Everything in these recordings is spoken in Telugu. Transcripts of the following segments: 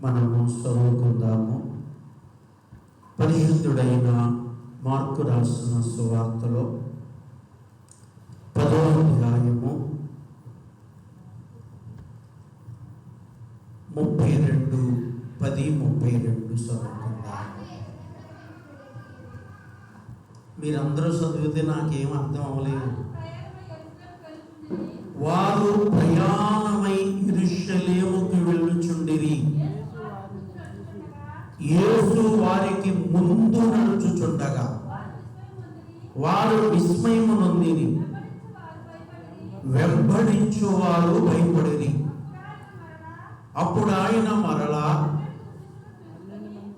మనము చదువుకుందాము. పరిశుద్ధుడైన మార్కు రాసిన సువార్తలో 10వ అధ్యాయము 32 చదువుకుందాము. మీరందరూ చదివితే నాకేం అర్థం అవ్వలేదు. వారు ప్రయాణమై యెరూషలేముకు వెళ్ళుచుండిరి. యేసు వారికి ముందు నడుచుచుండగా వారు విస్మయము నొందిరి, వెంబడించు వారు భయపడిరి. అప్పుడు ఆయన మరలా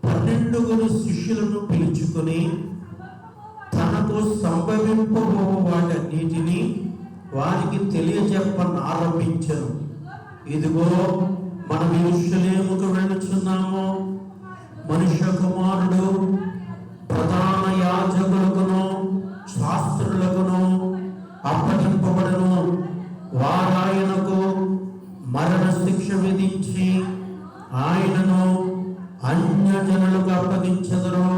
12 శిష్యులను పిలుచుకొని తనకు సంభవింపబో వాటన్నిటినీ వారికి తెలియజెప్పనారంభించెను. ఇదిగో మనం యెరూషలేముకు వెళ్ళుచున్నాము. మనుష్య కుమారుడు ప్రధాన యాజకులకును శాస్త్రులకును అప్పగింపబడును. వారాయనకు మరణ శిక్ష విధించి ఆయనను అన్యజనులకు అప్పగించెదరు.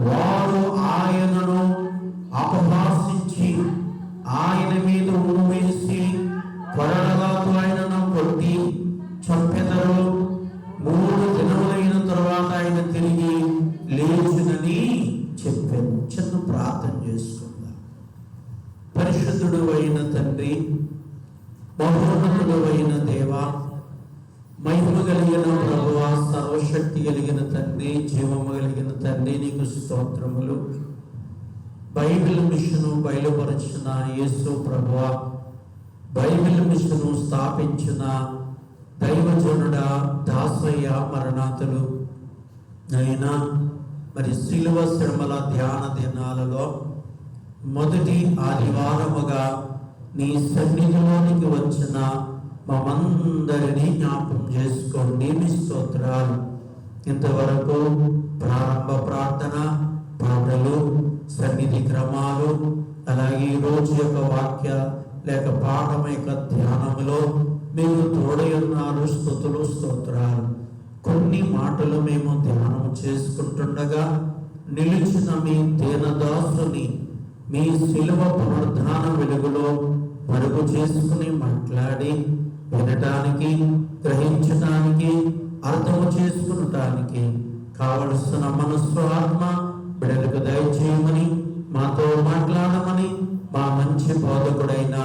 వారు ఆయనను అపహాసించి ఆయన మీద ఉమ్మివేసి కొరడాలతో ఆయనను కొట్టి చంపెదరు. 3 దినములైన తరువాత ఆయన తిరిగి లేచునని చెప్పాను. చిన్న ప్రార్థన చేసుకుందాం. పరిశుద్ధుడు అయిన తండ్రి, మహోన్నతుడు అయిన దేవ, మహిమ కలిగిన ప్రభువ, సర్వశక్తి కలిగిన తండ్రి, జీవము కలిగిన తండ్రి, నీకు స్తోత్రములు. బైబిల్ మిషను బయలుపరిచిన యేసు ప్రభువ, బైబిల్ మిషను స్థాపించిన దైవజనుడ దాసయ్య మరణాతులు అయినా మరి శిలువ శ్రమల ధ్యాన దినాలలో మొదటి ఆదివారముగా నీ సన్నిధిలోనికి వచ్చిన మమ్మందరినీ జ్ఞాపకం చేసుకోండి. మీ స్తోత్రాలు. ఇంతవరకు ప్రారంభ ప్రార్థన, పాటలు, సన్నిధి క్రమాలు, అలాగే ఈ రోజు యొక్క వాక్య లేక పాఠం యొక్క ధ్యానములో మీరు తోడై ఉన్నారు. స్తుతులు, స్తోత్రాలు. కొన్ని మాటలు మేము ధ్యానం చేసుకుంటుండగా నిలిచిన మీ దీనదాసుని మీ శిలువ పునరుద్ధాన వెలుగులో మరుగు చేసుకుని మాట్లాడి వినటానికి, గ్రహించటానికి, అర్థము చేసుకునటానికి కావలసిన మనస్సు, ఆత్మ బిడ్డలకు దయచేయమని, మాతో మాట్లాడమని మా మంచి బోధకుడైన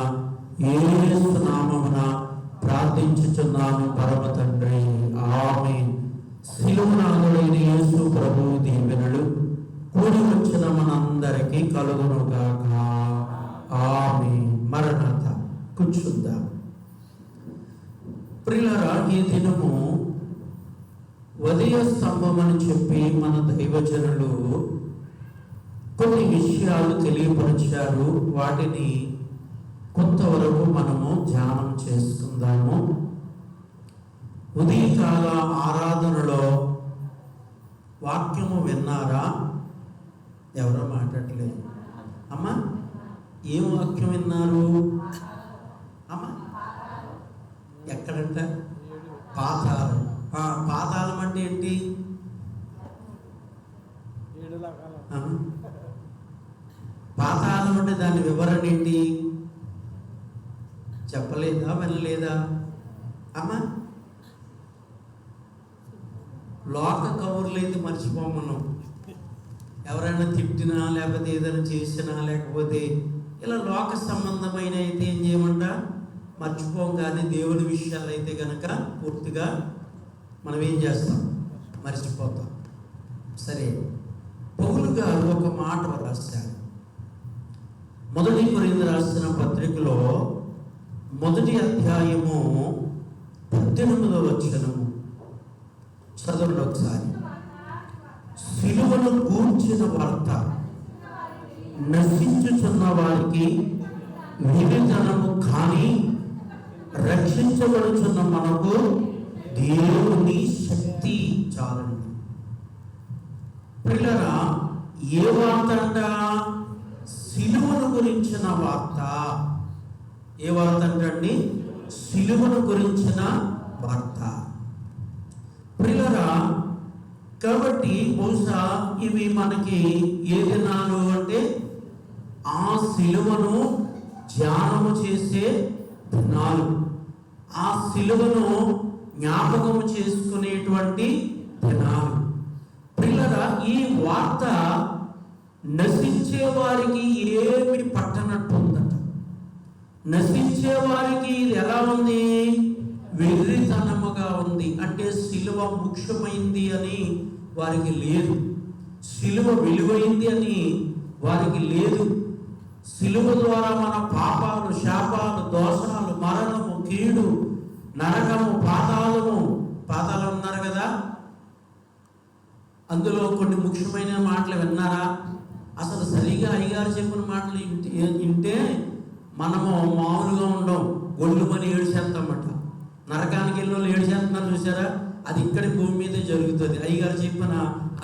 యేసు నామమున ప్రార్థించుచున్నాను పరమ తండ్రి. ఆమేన్. శిలువనాథుడైన యేసు ప్రభువు దీవెనలు కూడి వచ్చిన మనందరికీ కలుగునుగాక. ఆమేన్. మరణాత. కూర్చుందాం. ప్రియులారా, ఈ దినము ఉదయ స్తంభం అని చెప్పి మన దైవజనులు కొన్ని విషయాలు తెలియపరిచారు. వాటిని కొంతవరకు మనము ధ్యానం చేసుకుందాము. ఉదయకాల ఆరాధనలో వాక్యము విన్నారా? ఎవరో మాట్లాడలేదు. అమ్మా, ఏం వాక్యం విన్నారు? అమ్మా, ఎక్కడంట? పాతాళం. పాతాళం అంటే ఏంటి? పాతాళం అంటే దాని వివరణ ఏంటి? చెప్పలేదా? వినలేదా? అమ్మా, లోక కబుర్లు అయితే మర్చిపోమన్నాం. ఎవరైనా తిట్టినా లేకపోతే ఏదైనా చేసినా లేకపోతే ఇలా లోక సంబంధమైన అయితే ఏం చేయమంట? మర్చిపోం. కానీ దేవుని విషయాలు అయితే కనుక పూర్తిగా మనం ఏం చేస్తాం? మర్చిపోతాం. సరే, పౌలు గారు ఒక మాట రాశారు. 1 కొరింథీ రాసిన పత్రికలో 1వ అధ్యాయము 18వ వచనము చదవండి ఒకసారి. సిలువను గూర్చిన వార్త నశించుచున్న వారికి వినితనము కానీ రక్షించబడుచున్న మనకు దేవుని శక్తి చాలండి. పిల్లరా, ఏ వార్త అంట? సిలువను గురించిన వార్త. ఏ వార్త అంటండి? సిలువను గురించిన వార్త. ప్రియులారా, కాబట్టి బహుశా ఇవి మనకి ఏ దినాలు అంటే ఆ సిలువను ధ్యానము చేసే దినాలు, ఆ సిలువను జ్ఞాపకము చేసుకునేటువంటి దినాలు. పిల్లరా, ఈ వార్త నశించే వారికి ఏమి పట్టనట్టుందట. నశించే వారికి ఇది ఎలా ఉంది? వెర్రితనముగా ఉంది. అంటే సిలువ ముఖ్యమైంది అని వారికి లేదు, సిలువ విలువైంది అని వారికి లేదు. సిలువ ద్వారా మన పాపాలు, శాపాలు, దోషాలు, మరణము, కీడు, నరకము, పాతాళం ఉన్నారు కదా, అందులో కొన్ని ముఖ్యమైన మాటలు విన్నారా? అసలు సరిగా అయ్యగారు చెప్పిన మాటలు వింటే మనము మామూలుగా ఉండం, గొల్లుమని ఏడ్చేస్తామట. నరకానికి వెళ్ళి ఏడ్చేస్తున్నారు చూసారా? అది ఇక్కడి భూమి మీద జరుగుతుంది. అయ్యగారు చెప్పిన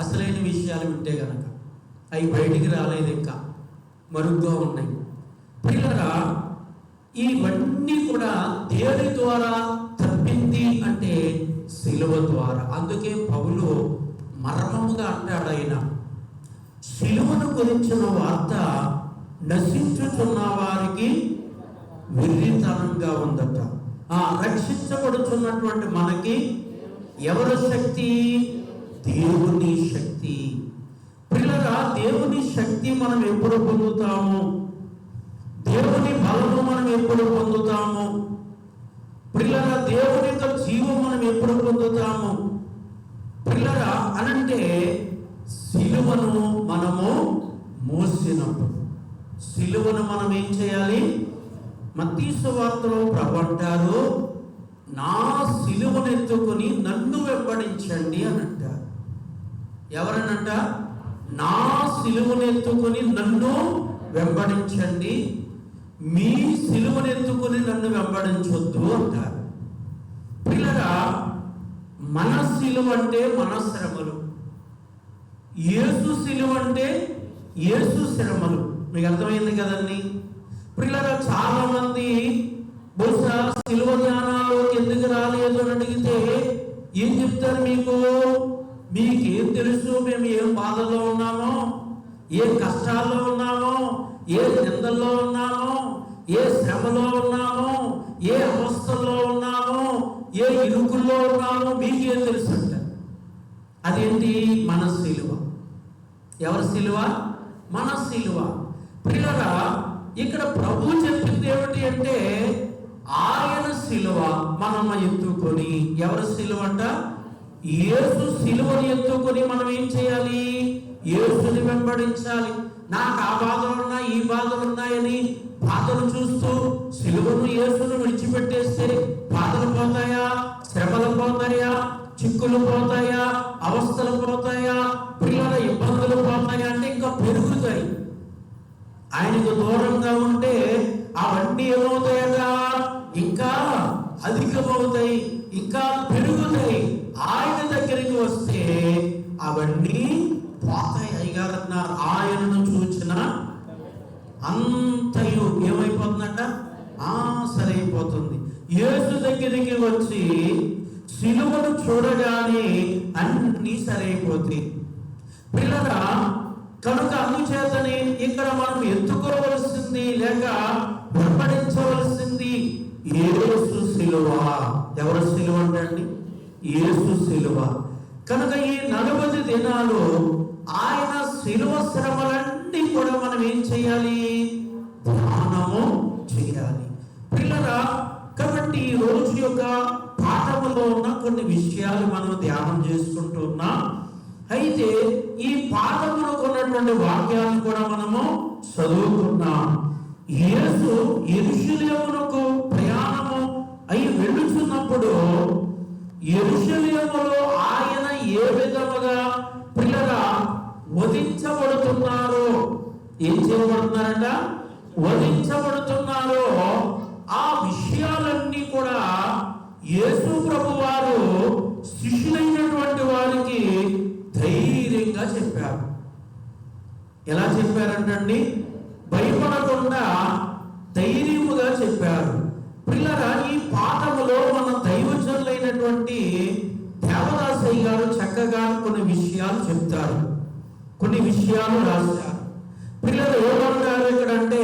అసలైన విషయాలు వింటే కనుక అవి బయటికి రాలేదు, ఇంకా మరుగ్గా ఉన్నాయి. పిల్లరా, ఇవన్నీ కూడా దేవుని ద్వారా తప్పింది అంటే సిలువ ద్వారా. అందుకే పౌలు మర్మముగా అంటాడు, ఆయన సిలువను గురించిన వార్త నశించుచున్న వారికి వెర్రితనంగా ఉందట. రక్షించబడుతున్నటువంటి మనకి ఎవరి శక్తి? దేవుని శక్తి. పిల్లరా, దేవుని శక్తి మనం ఎప్పుడు పొందుతాము? దేవుని బలము మనం ఎప్పుడు పొందుతాము? పిల్లరా, దేవుని యొక్క జీవం మనం ఎప్పుడు పొందుతాము? పిల్లరా, అనంటే సిలువను మనము మోసినప్పుడు. సిలువను మనం ఏం చేయాలి? మత్తయి సువార్తలో ప్రభువు అంటారు, నా సిలువను ఎత్తుకొని నన్ను వెంబడించండి అని అంటారు. ఎవరనంట? నా సిలువను ఎత్తుకొని నన్ను వెంబడించండి, మీ సిలువను ఎత్తుకొని నన్ను వెంబడించొద్దు అంటారు. పిల్లరా, మన సిలువ అంటే మన శ్రమలు, యేసు సిలువ అంటే యేసు శ్రమలు. మీకు అర్థమైంది కదండి? పిల్లరా, చాలా మంది బహుశా సిలువ ధ్యానాలు ఎందుకు రాలేదు అని అడిగితే ఏం చెప్తారు? మీకేం తెలుసు మేము ఏం బాధల్లో ఉన్నామో, ఏ కష్టాల్లో ఉన్నామో, ఏ నిందల్లో ఉన్నామో, ఏ శ్రమలో ఉన్నామో, ఏ అవస్థల్లో ఉన్నామో, ఏ ఇరుకుల్లో ఉన్నామో మీకేం తెలుసు అంట. అదేంటి? మన సిలువ. ఎవరి సిలువ? మన సిలువ. పిల్లరా, ఇక్కడ ప్రభు చెప్పింది ఏమిటి అంటే ఆయన సిలువ మనం ఎత్తుకొని. ఎవరి సిలువ అంట? యేసు సిలువని ఎత్తుకొని మనం ఏం చేయాలి? యేసుని వెంబడించాలి. నాకు ఆ బాధలు ఉన్నాయి, ఈ బాధలు ఉన్నాయని బాధలు చూస్తూ సిలువను, యేసును విడిచిపెట్టేస్తే బాధలు పోతాయా? శ్రమలు పోతాయా? చిక్కులు పోతాయా? అవస్థలు పోతాయా? పిల్లల ఇబ్బందులు పోతాయా? అంటే ఇంకా పెరుగుతాయి. ఆయనకు దూరంగా ఉంటే అవన్నీ ఏమవుతాయట? ఇంకా అధికమవుతాయి, ఇంకా పెరుగుతాయి. ఆయన దగ్గరికి వస్తే అవన్నీ పోతాయి. అయ్యగారన్నారు, ఆయనను చూచిన అంతయు ఏమైపోతుందట? సరైపోతుంది. యేసు దగ్గరికి వచ్చి సిలువను చూడగానే అన్నీ సరైపోతాయి. పిల్లరా, కనుక అందుచేతనే ఇక్కడ మనం ఎత్తుకోవలసింది లేక వెంబడించవలసింది యేసు సిలువ. ఎవరు సిలువ అంటండి? యేసు సిలువ. కనుక ఈ 40 దినాలు ఆయన సిలువ శ్రమలన్నీ కూడా మనం ఏం చేయాలి? ధ్యానము చేయాలి. పిల్లరా, కాబట్టి ఈ రోజు యొక్క పాఠములో ఉన్న కొన్ని విషయాలు మనం ధ్యానం చేసుకుంటున్నాం. అయితే ఈ పాఠములో ఉన్నటువంటి వాక్యాలను కూడా మనము చదువుకున్నాం. యేసు యెరూషలేమునకు ప్రయాణము అయి వెళ్ళుచున్నప్పుడు యెరూషలేములో ఆయన ఏ విధముగా పిల్లగా వధించబడుతున్నారో, ఏం చేయబడుతున్నారంట? వధించబడుతున్నారో ఆ విషయాలన్నీ కూడా యేసు ప్రభు వారు శిష్యులైనటువంటి వారికి ధైర్యంగా చెప్పారు. ఎలా చెప్పారంటండి? భయపడకుండా ధైర్యముగా చెప్పారు. పిల్లరా, ఈ పాఠములో మన దైవజనులైనటువంటి దేవదాసయ్య గారు చక్కగా కొన్ని విషయాలు చెప్తారు, కొన్ని విషయాలు రాశారు. పిల్లలు ఏమన్నారు ఇక్కడ అంటే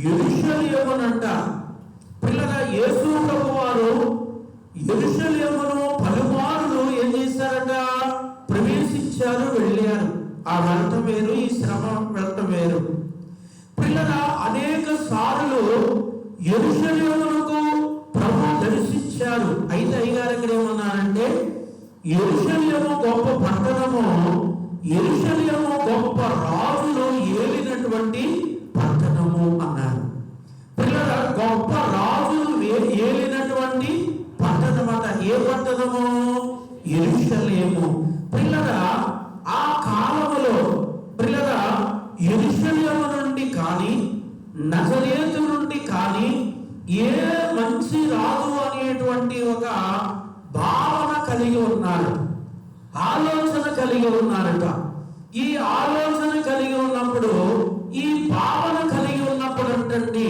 యెరూషలేమునంట. పిల్లల యేసు ప్రభు వారు యెరూషలేమును పలుమార్లు ఏం చేశారట? ప్రవేశించారు, వెళ్ళారు. ఆ వెళ్ళటం వేరు, ఈ శ్రమ వెళ్ళటం వేరు. పిల్లల అనేక సార్లు యెరూషలేమునకు ప్రభు దర్శించారు. అయితే అయ్యగారు ఇక్కడ ఏమన్నారంటే యెరూషలేము గొప్ప పట్టణము, యెరూషలేము గొప్ప రాజులు ఏలినటువంటి పట్టణము అన్నారు. పిల్లల గొప్ప రాజులు ఏలినటువంటి పట్టణం అట. ఏ పట్టణము? యెరూషలేము. పిల్లల ఆ కాలములో పిల్లల యెరూషలేము నుండి కానీ నజరేతు నుండి కానీ ఏ మంచి రాజు అనేటువంటి ఒక భావన కలిగి ఉన్నారు, ఆలోచన కలిగి ఉన్నారట. ఈ ఆలోచన కలిగి ఉన్నప్పుడు, ఈ భావన కలిగి ఉన్నప్పుడు అంటే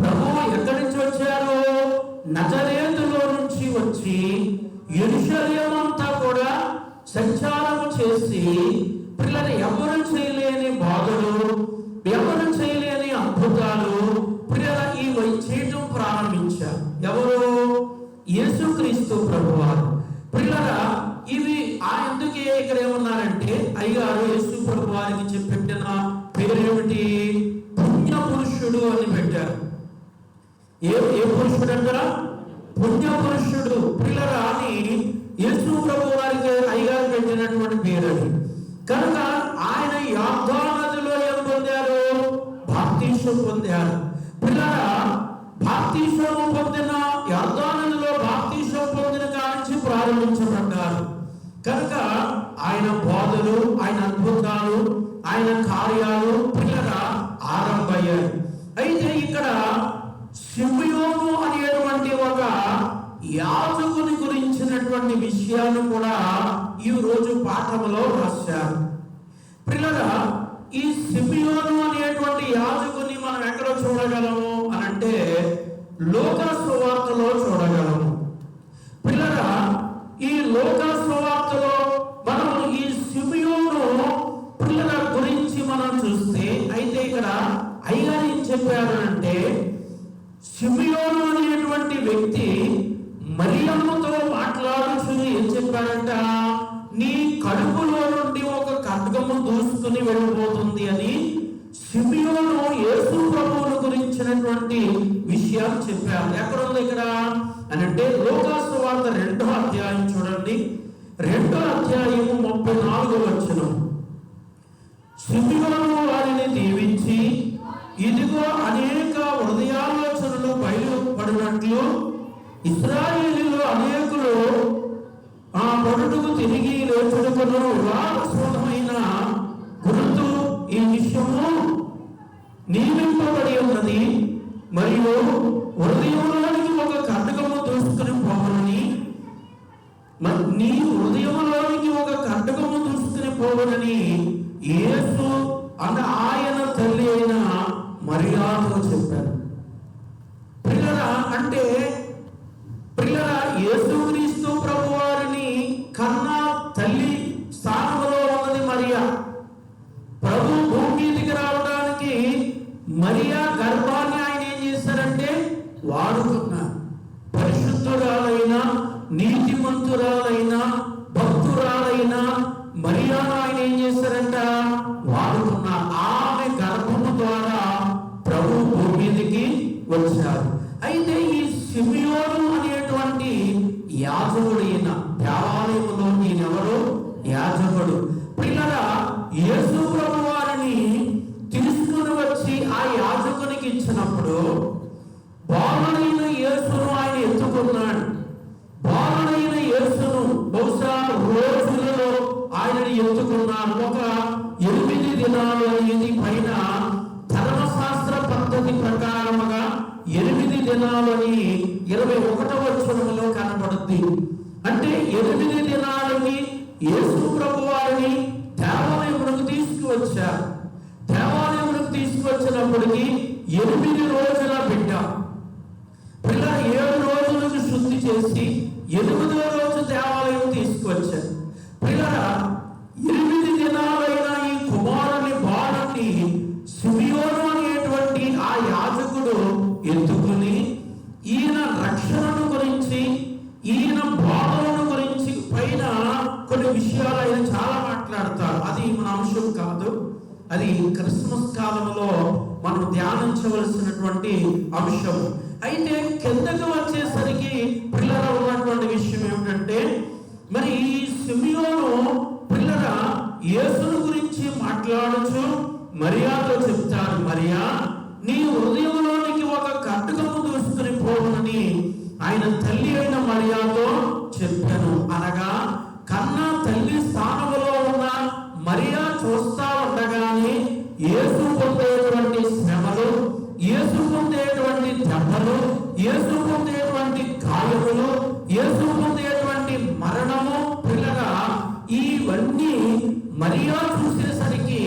ప్రభువు ఎక్కడి నుంచి వచ్చారు? నజరేతులో నుంచి వచ్చి యెరూషలేము అంతా కూడా సంచారం చేసి పిల్లలు ఎవరు చేయలేని బాధలు, ఎవరు చేయలేని అద్భుతాలు పిల్లల ఇవి చేయటం ప్రారంభించారు. ఎవరు? యేసుక్రీస్తు ప్రభువారు. పిల్లల ఇవి ఎందుకే ఇక్కడ ఏమన్నారంటే అయ్యగారు యేసు ప్రభు వారికి పెట్టిన పేరు ఏమిటి? పుణ్య పురుషుడు అని పెట్టారు. ఏ పురుషుడు అంటారా? పుణ్య పురుషుడు. పిల్లల అని యేసు ప్రభు వారికి అయ్యగారు పెట్టినటువంటి పేరు అది. కనుక ఆయన యొర్దాను నదిలో ఏం పొందారు? బాప్తీసం పొందారు. పిల్లల బాప్తీసం పొందిన యొర్దాను నదిలో బాప్తీసం పొందిన కానించి ప్రారంభించబడ్డారు. కనుక ఆయన బోధలు, ఆయన అద్భుతాలు, ఆయన కార్యాలు పిల్లల ఆరంభమయ్యాయి. అయితే ఇక్కడ సిమియోను అనేటువంటి ఒక యాజకుని గురించినటువంటి విషయాన్ని కూడా ఈ రోజు పాఠంలో రాశారు. పిల్లల ఈ సిమియోను అనేటువంటి యాజకుని మనం ఎక్కడ చూడగలము అని అంటే లూకా సువార్తలో చూడగలము. పిల్లల ఈ లూకా సువార్తలో మనం ఈ సిమియోను పిల్లల గురించి మనం చూస్తే, అయితే ఇక్కడ అయ్యగారు ఏం చెప్పారు అంటే సిమియోను అనేటువంటి వ్యక్తి మరియమ్మతో మాట్లాడుచు ఏం చెప్పాడంట? నీ కడుపులో నుండి ఒక ఖడ్గము దూసుకుని వెళ్ళిపోతుంది అని సిమియోను యేసు ప్రభువును గురించినటువంటి విషయాలు చెప్పారు. ఎక్కడ ఉంది ఇక్కడ అని అంటే లూకా సువార్త 2వ అధ్యాయం చూడండి, 2వ అధ్యాయము 34వ వచనం. సిమియోను వారిని దీవించి, ఇదిగో అనేక హృదయాలోచనలు బయలుపడినట్లు ఇశ్రాయేలీయులు అనేకులు ఆ పొడుటకు తిరిగి లేచుటకును వివాదాస్పదమైన గుర్తు ఈ విషయము నియమింపబడి ఉన్నది. మరియు హృదయంలోనికి ఒక ఖడ్గము దూసుకుని పోవనని, నీ హృదయంలోనికి ఒక ఖడ్గము దూసుకుని పోవనని యేసు అన్న ఆయన తల్లి అయిన మరియతో చెప్పారు. పిల్లల అంటే పిల్లల యేసుక్రీస్తు ప్రభు వారిని కన్నా తల్లి స్థానంలో ఉన్నది మరియా. ప్రభు భూమి మీదకి రావడానికి మరియా గర్భాన్ని ఆయన ఏం చేశారంటే వాడుకున్నారు. పరిశుద్ధురాలైన, నీతిమంతురాలైన, భక్తురాలైన మరియాను ఆయన ఏం చేశారంట? వాడుకున్నారు. ఆమె గర్భము ద్వారా ప్రభు భూమి మీదకి వచ్చారు. అయితే ఈ సిమియోను అనేటువంటి యాజకుడు, ఈయన దేవాలయంలో ఈయనెవరు? యాజకుడు. పిల్లల యేసు ప్రభు వారిని తీసుకుని వచ్చి ఆ యాజకునికి ఇచ్చినప్పుడు బాలుడైన యేసును ఆయన ఎత్తుకున్నాడు. బాలుడైన యేసును బహుశా రోజులలో ఆయనని ఎత్తుకున్నాడు. ఒక 8 దినాలు అనేది పైన ధర్మశాస్త్ర పద్ధతి ప్రకారముగా 8 దినాలు అని 21వ వచనంలో కనబడుద్ది. అంటే 8 దినాలకి యేసు ప్రభు వారిని దేవాలయమునకు తీసుకువచ్చారు. దేవాలయమునకు తీసుకువచ్చినప్పటికీ 8 రోజుల బిడ్డ పిల్ల 7 రోజులకు శుద్ధి చేసి 8వ రోజు దేవాలయం వచ్చారు. పిల్లరా, 8 దినాలైన ఈ కుమారుని బాలుని సిమియోను అనేటువంటి ఆ యాజకుడు ఎత్తుకుని ఈయన రక్షణను గురించి, ఈయన బాధలను గురించి పైన కొన్ని విషయాలు ఆయన చాలా మాట్లాడతారు. అది మన అంశం కాదు, అది క్రిస్మస్ కాలంలో మనం ధ్యానించవలసినటువంటి అంశం. అయితే కిందకు వచ్చేసరికి పిల్లల ఉన్నటువంటి విషయం ఏమిటంటే, మరి ఈ సిమియోను పిల్లల యేసును గురించి మాట్లాడుచు మరియాతో చెప్తారు, మరియా, నీ హృదయంలోనికి ఒక కట్టుకము దూసుకుని పోవునని ఆయన తల్లి అయిన మరియాతో చెప్పాను. అనగా కన్నా తల్లి స్థానంలో ఉన్న మరియా చూస్తా ఉండగానే యేసు పొందేటువంటి శ్రమలు, యేసు పొందేటువంటి దెబ్బలు, యేసు పొందేటువంటి గాయములు, యేసు పొందేటువంటి మరణము, పిల్లగా ఇవన్నీ మరియా చూసేసరికి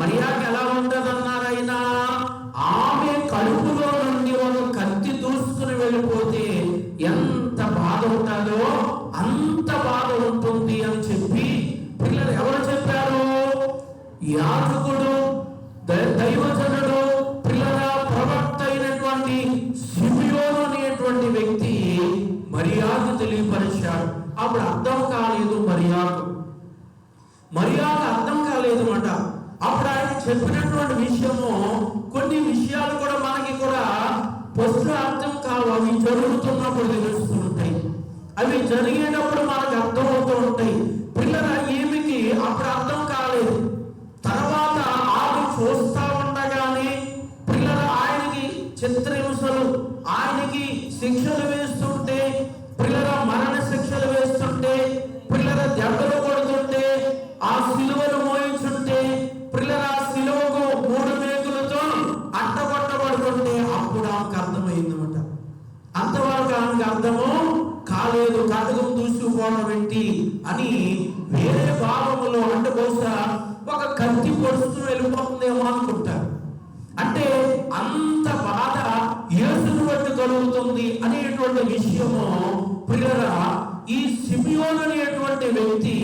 మరియాకి ఎలా ఉండదన్నారు ఆయన, ఆమె కడుపులో నుండి ఒక కత్తి దూసుకుని వెళ్ళిపోతే ఎంత బాధ ఉంటుందో అంత బాధ ఉంటుంది అని చెప్పి పిల్లలు ఎవరు చెప్పారు? యాజకుడు, దైవజనుడు, పిల్లల ప్రవక్త అయినటువంటి సిమియోను అనేటువంటి వ్యక్తి మరియాకు తెలియపరిచాడు. అప్పుడు అర్థం కాలేదు మరియాకు అర్థం కాలేదు మాట. అప్పుడు ఆయన చెప్పినటువంటి విషయము, కొన్ని విషయాలు కూడా మనకి కూడా ఫస్ట్ అర్థం కావు, అవి జరుగుతున్నప్పుడు తెలుస్తూ ఉంటాయి, అవి జరిగేటప్పుడు మనకు అర్థం అవుతూ ఉంటాయి. పిల్లల ఈమెకి అప్పుడు అర్థం కాలేదు. తర్వాత ఆమె చూస్తా ఉండగానే పిల్లల ఆయనకి చిత్రహింసలు, ఆయనకి శిక్షలు వేస్తుంటే, పిల్లల మరణ శిక్షలు వేస్తుంటే, పిల్లల దెబ్బలు కొడుతుంటే, ఆ సిలువను మోయించుంటే, పిల్లల సిలువకు 3 మేకులతో అట్టగొట్టబడుతుంటే అప్పుడు ఆమెకు అర్థమైందన్నమాట. అంతవరకు ఆమెకు అర్థము కాలేదు. కడుగు దూసుకుపోవడం ఏంటి అని వేరే భావములో, అంటే బహుశా ఒక కత్తి పొడుస్తూ వెళ్ళిపోతుందేమో అనుకుంటారు. అంటే అంత బాధ యేసును బట్టి కలుగుతుంది అనేటువంటి విషయము పిల్లల ఈ సిమియోను అనేటువంటి వ్యక్తి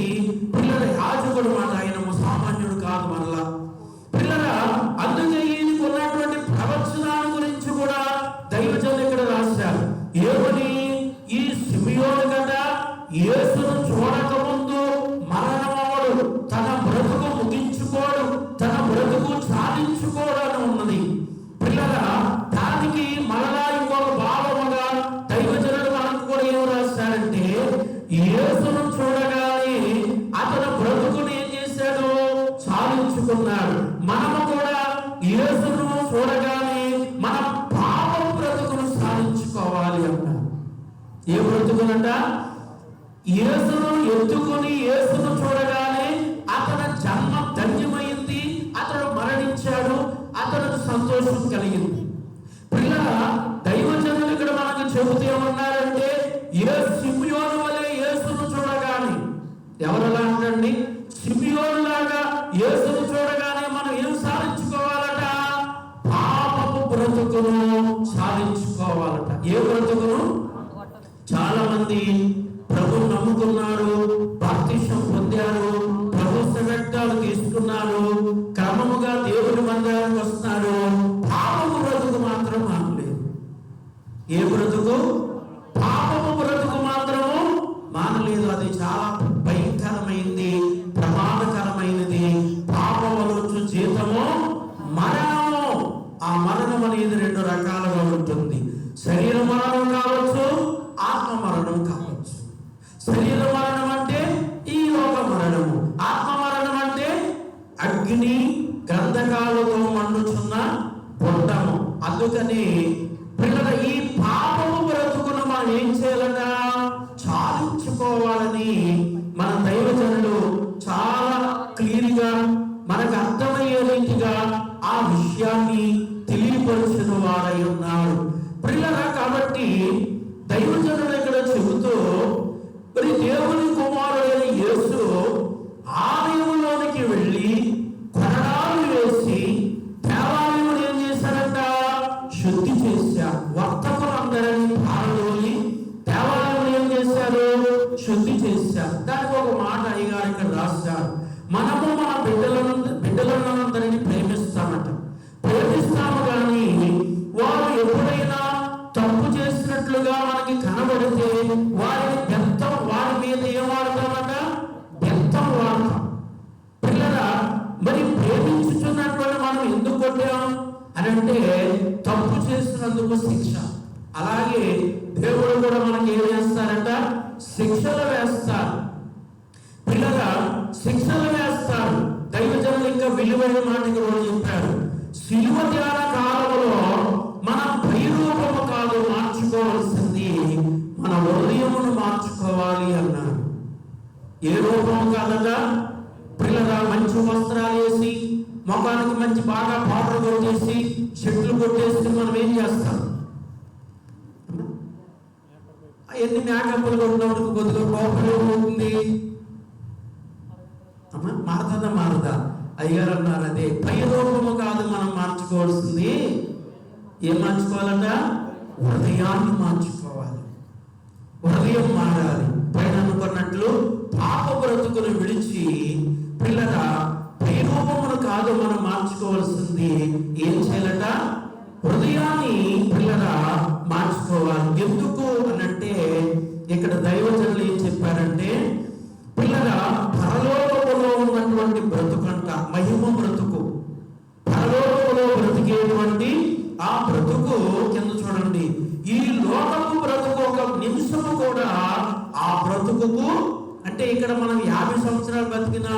పిల్లల యాజకుడు మాట. ఆయన సామాన్యుడు కాదు మరలా పిల్లల. అందుకే ఈయనకు ఉన్నటువంటి ప్రవచనాల గురించి కూడా దైవజనులు ఇక్కడ రాశారు. ఏమని? ఈ సిమియోను కదా యేసును చూడక ముందు మరణమవడు, తన బ్రతుకు ముగించుకోడు, తన బ్రతుకు సాధించుకోడు అని ఉన్నది పిల్లల. దానికి మరలా ఇంకొక భావముగా దైవజనుడు మనకు కూడా ఏం రాశారంటే, యేసును చూడగానే అతను బ్రతుకుని ఏం చేశాడు? సాధించుకున్నాడు. మనము కూడా యేసును చూడగానే మన పాప బ్రతుకును సాధించుకోవాలి అన్నారు. ఏ బ్రతుకునంట? యేసును ఎత్తుకుని యేసును చూడగానే అతని జన్మ ధన్యమైంది, అతడు మరణించాడు, అతనికి సంతోషం కలిగింది. పిల్లల దైవజనులు ఇక్కడ మనకు చెబుతూ ఏమన్నారంటే, ఏ సిమియోను వలె యేసును చూడగానే, ఎవరలా అంటండి? సిమియోను లాగా యేసును చూడగానే మనం ఏం సాధించుకోవాలట? పాపపు బ్రతుకును సాధించుకోవాలట. ఏ బ్రతుకును? చాలా మంది ప్రభువు నమ్ముకున్నారు, బాప్తిసం పొందారు, ప్రభు శరక్తాలు తీసుకున్నారు, క్రమముగా దేవుని మందిరానికి వస్తున్నారు, పాపము బ్రతుకు మాత్రం మానలేదు. ఏ బ్రతుకు? పాపము బ్రతుకు మాత్రము మానలేదు. అది చాలా భయంకరమైంది, ప్రమాదకరమైనది. పాపములొచ్చు జీతము మరణము. ఆ మరణం అనేది 2 రకాలుగా ఉంటుంది. శరీర మరణం కావచ్చు, ఆత్మ మరణం కావచ్చు. శరీర మరణం అంటే ఈ లోక మరణము, ఆత్మ మరణం అంటే అగ్ని గంధకాలతో మండుచున్న పొండము. అందుకని పిల్లల ఈ పాపము బ్రతుకును మనం ఏం చేయాలట? చాలించుకోవాలని మన దైవజనులు చాలా క్లియర్గా మనకు అర్థమయ్యే రీతిగా ఆ విషయాన్ని తెలియపరిచిన వారై ఉన్నారు పిల్లల. కాబట్టి దైవజనులు ఇక్కడ చెబుతూ, మరి దేవుని కుమారుడైన యేసు ఆలయంలోనికి వెళ్ళి కొరడాలు వేసి దేవాలయం ఏం చేశారంట? శుద్ధి చేశారు. వర్తకులందరినీ పారదోలి దేవాలయం ఏం చేశారు? శుద్ధి శుద్ధి చేశారు. దానికి ఒక మాట అయ్యగారు ఇక్కడ రాశారు, మనము మన బిడ్డలందరినీ ప్రేమిస్తామట. ప్రేమిస్తాము కానీ వారు ఎప్పుడైనా తప్పు చేసినట్లుగా మనకి కనబడితే వారి మీద ఏం వాడతామట? బెత్తం వాడతాం. పిల్లరా, మరి ప్రేమించుతున్నటువంటి మనం ఎందుకు కొట్టాం అని అంటే తప్పు చేసినందుకు శిక్ష. అలాగే దేవుడు కూడా మనకి ఏం వేస్తారంట? శిక్షలు వేస్తారు. పిల్లరా, శిక్షలు వేస్తారు. దైవజనులు ఇంకా విలువైన మాటకి కూడా చెప్పారు, శిలువ ధ్యాన కాలంలో మనం భయరూపము కాదు మార్చుకోవాల్సింది, మన హృదయమును మార్చుకోవాలి అన్నారు. ఏ రూపం కాదట పిల్లరా? మంచి వస్త్రాలు వేసి, ముఖానికి మంచి బాగా పౌడర్ కొట్టేసి, చెట్లు కొట్టేసి మనం ఏం చేస్తాం? ఎన్ని మేకప్లు కొట్టినప్పుడు కొద్దిగా కోపం ఏమవుతుంది? అమ్మా మారదా? అయ్యారు అన్నారు, అదే పై రూపము కాదు మనం మార్చుకోవాల్సింది. ఏం మార్చుకోవాలట? హృదయాన్ని మార్చుకోవాలి. హృదయం మారాలి. పైన అనుకున్నట్లు పాప బ్రతుకును విడిచి పిల్లరా పై రూపమును కాదు మనం మార్చుకోవాల్సింది. ఏం చేయాలట? హృదయాన్ని పిల్లరా మార్చుకోవాలి. ఎందుకు అనంటే ఇక్కడ దైవజనులు ఏం చెప్పారంటే, పిల్లరా పరలోకములో ఉన్నటువంటి బ్రతుకంట మహిమ బ్రతుకు. పరలోకములో బ్రతికేటువంటి ఆ బ్రతుకు కింద చూడండి, ఈ లోకపు బ్రతుకు ఒక నిమిషము కూడా ఆ బ్రతుకుకు అంటే ఇక్కడ మనం 50 సంవత్సరాలు బతికిన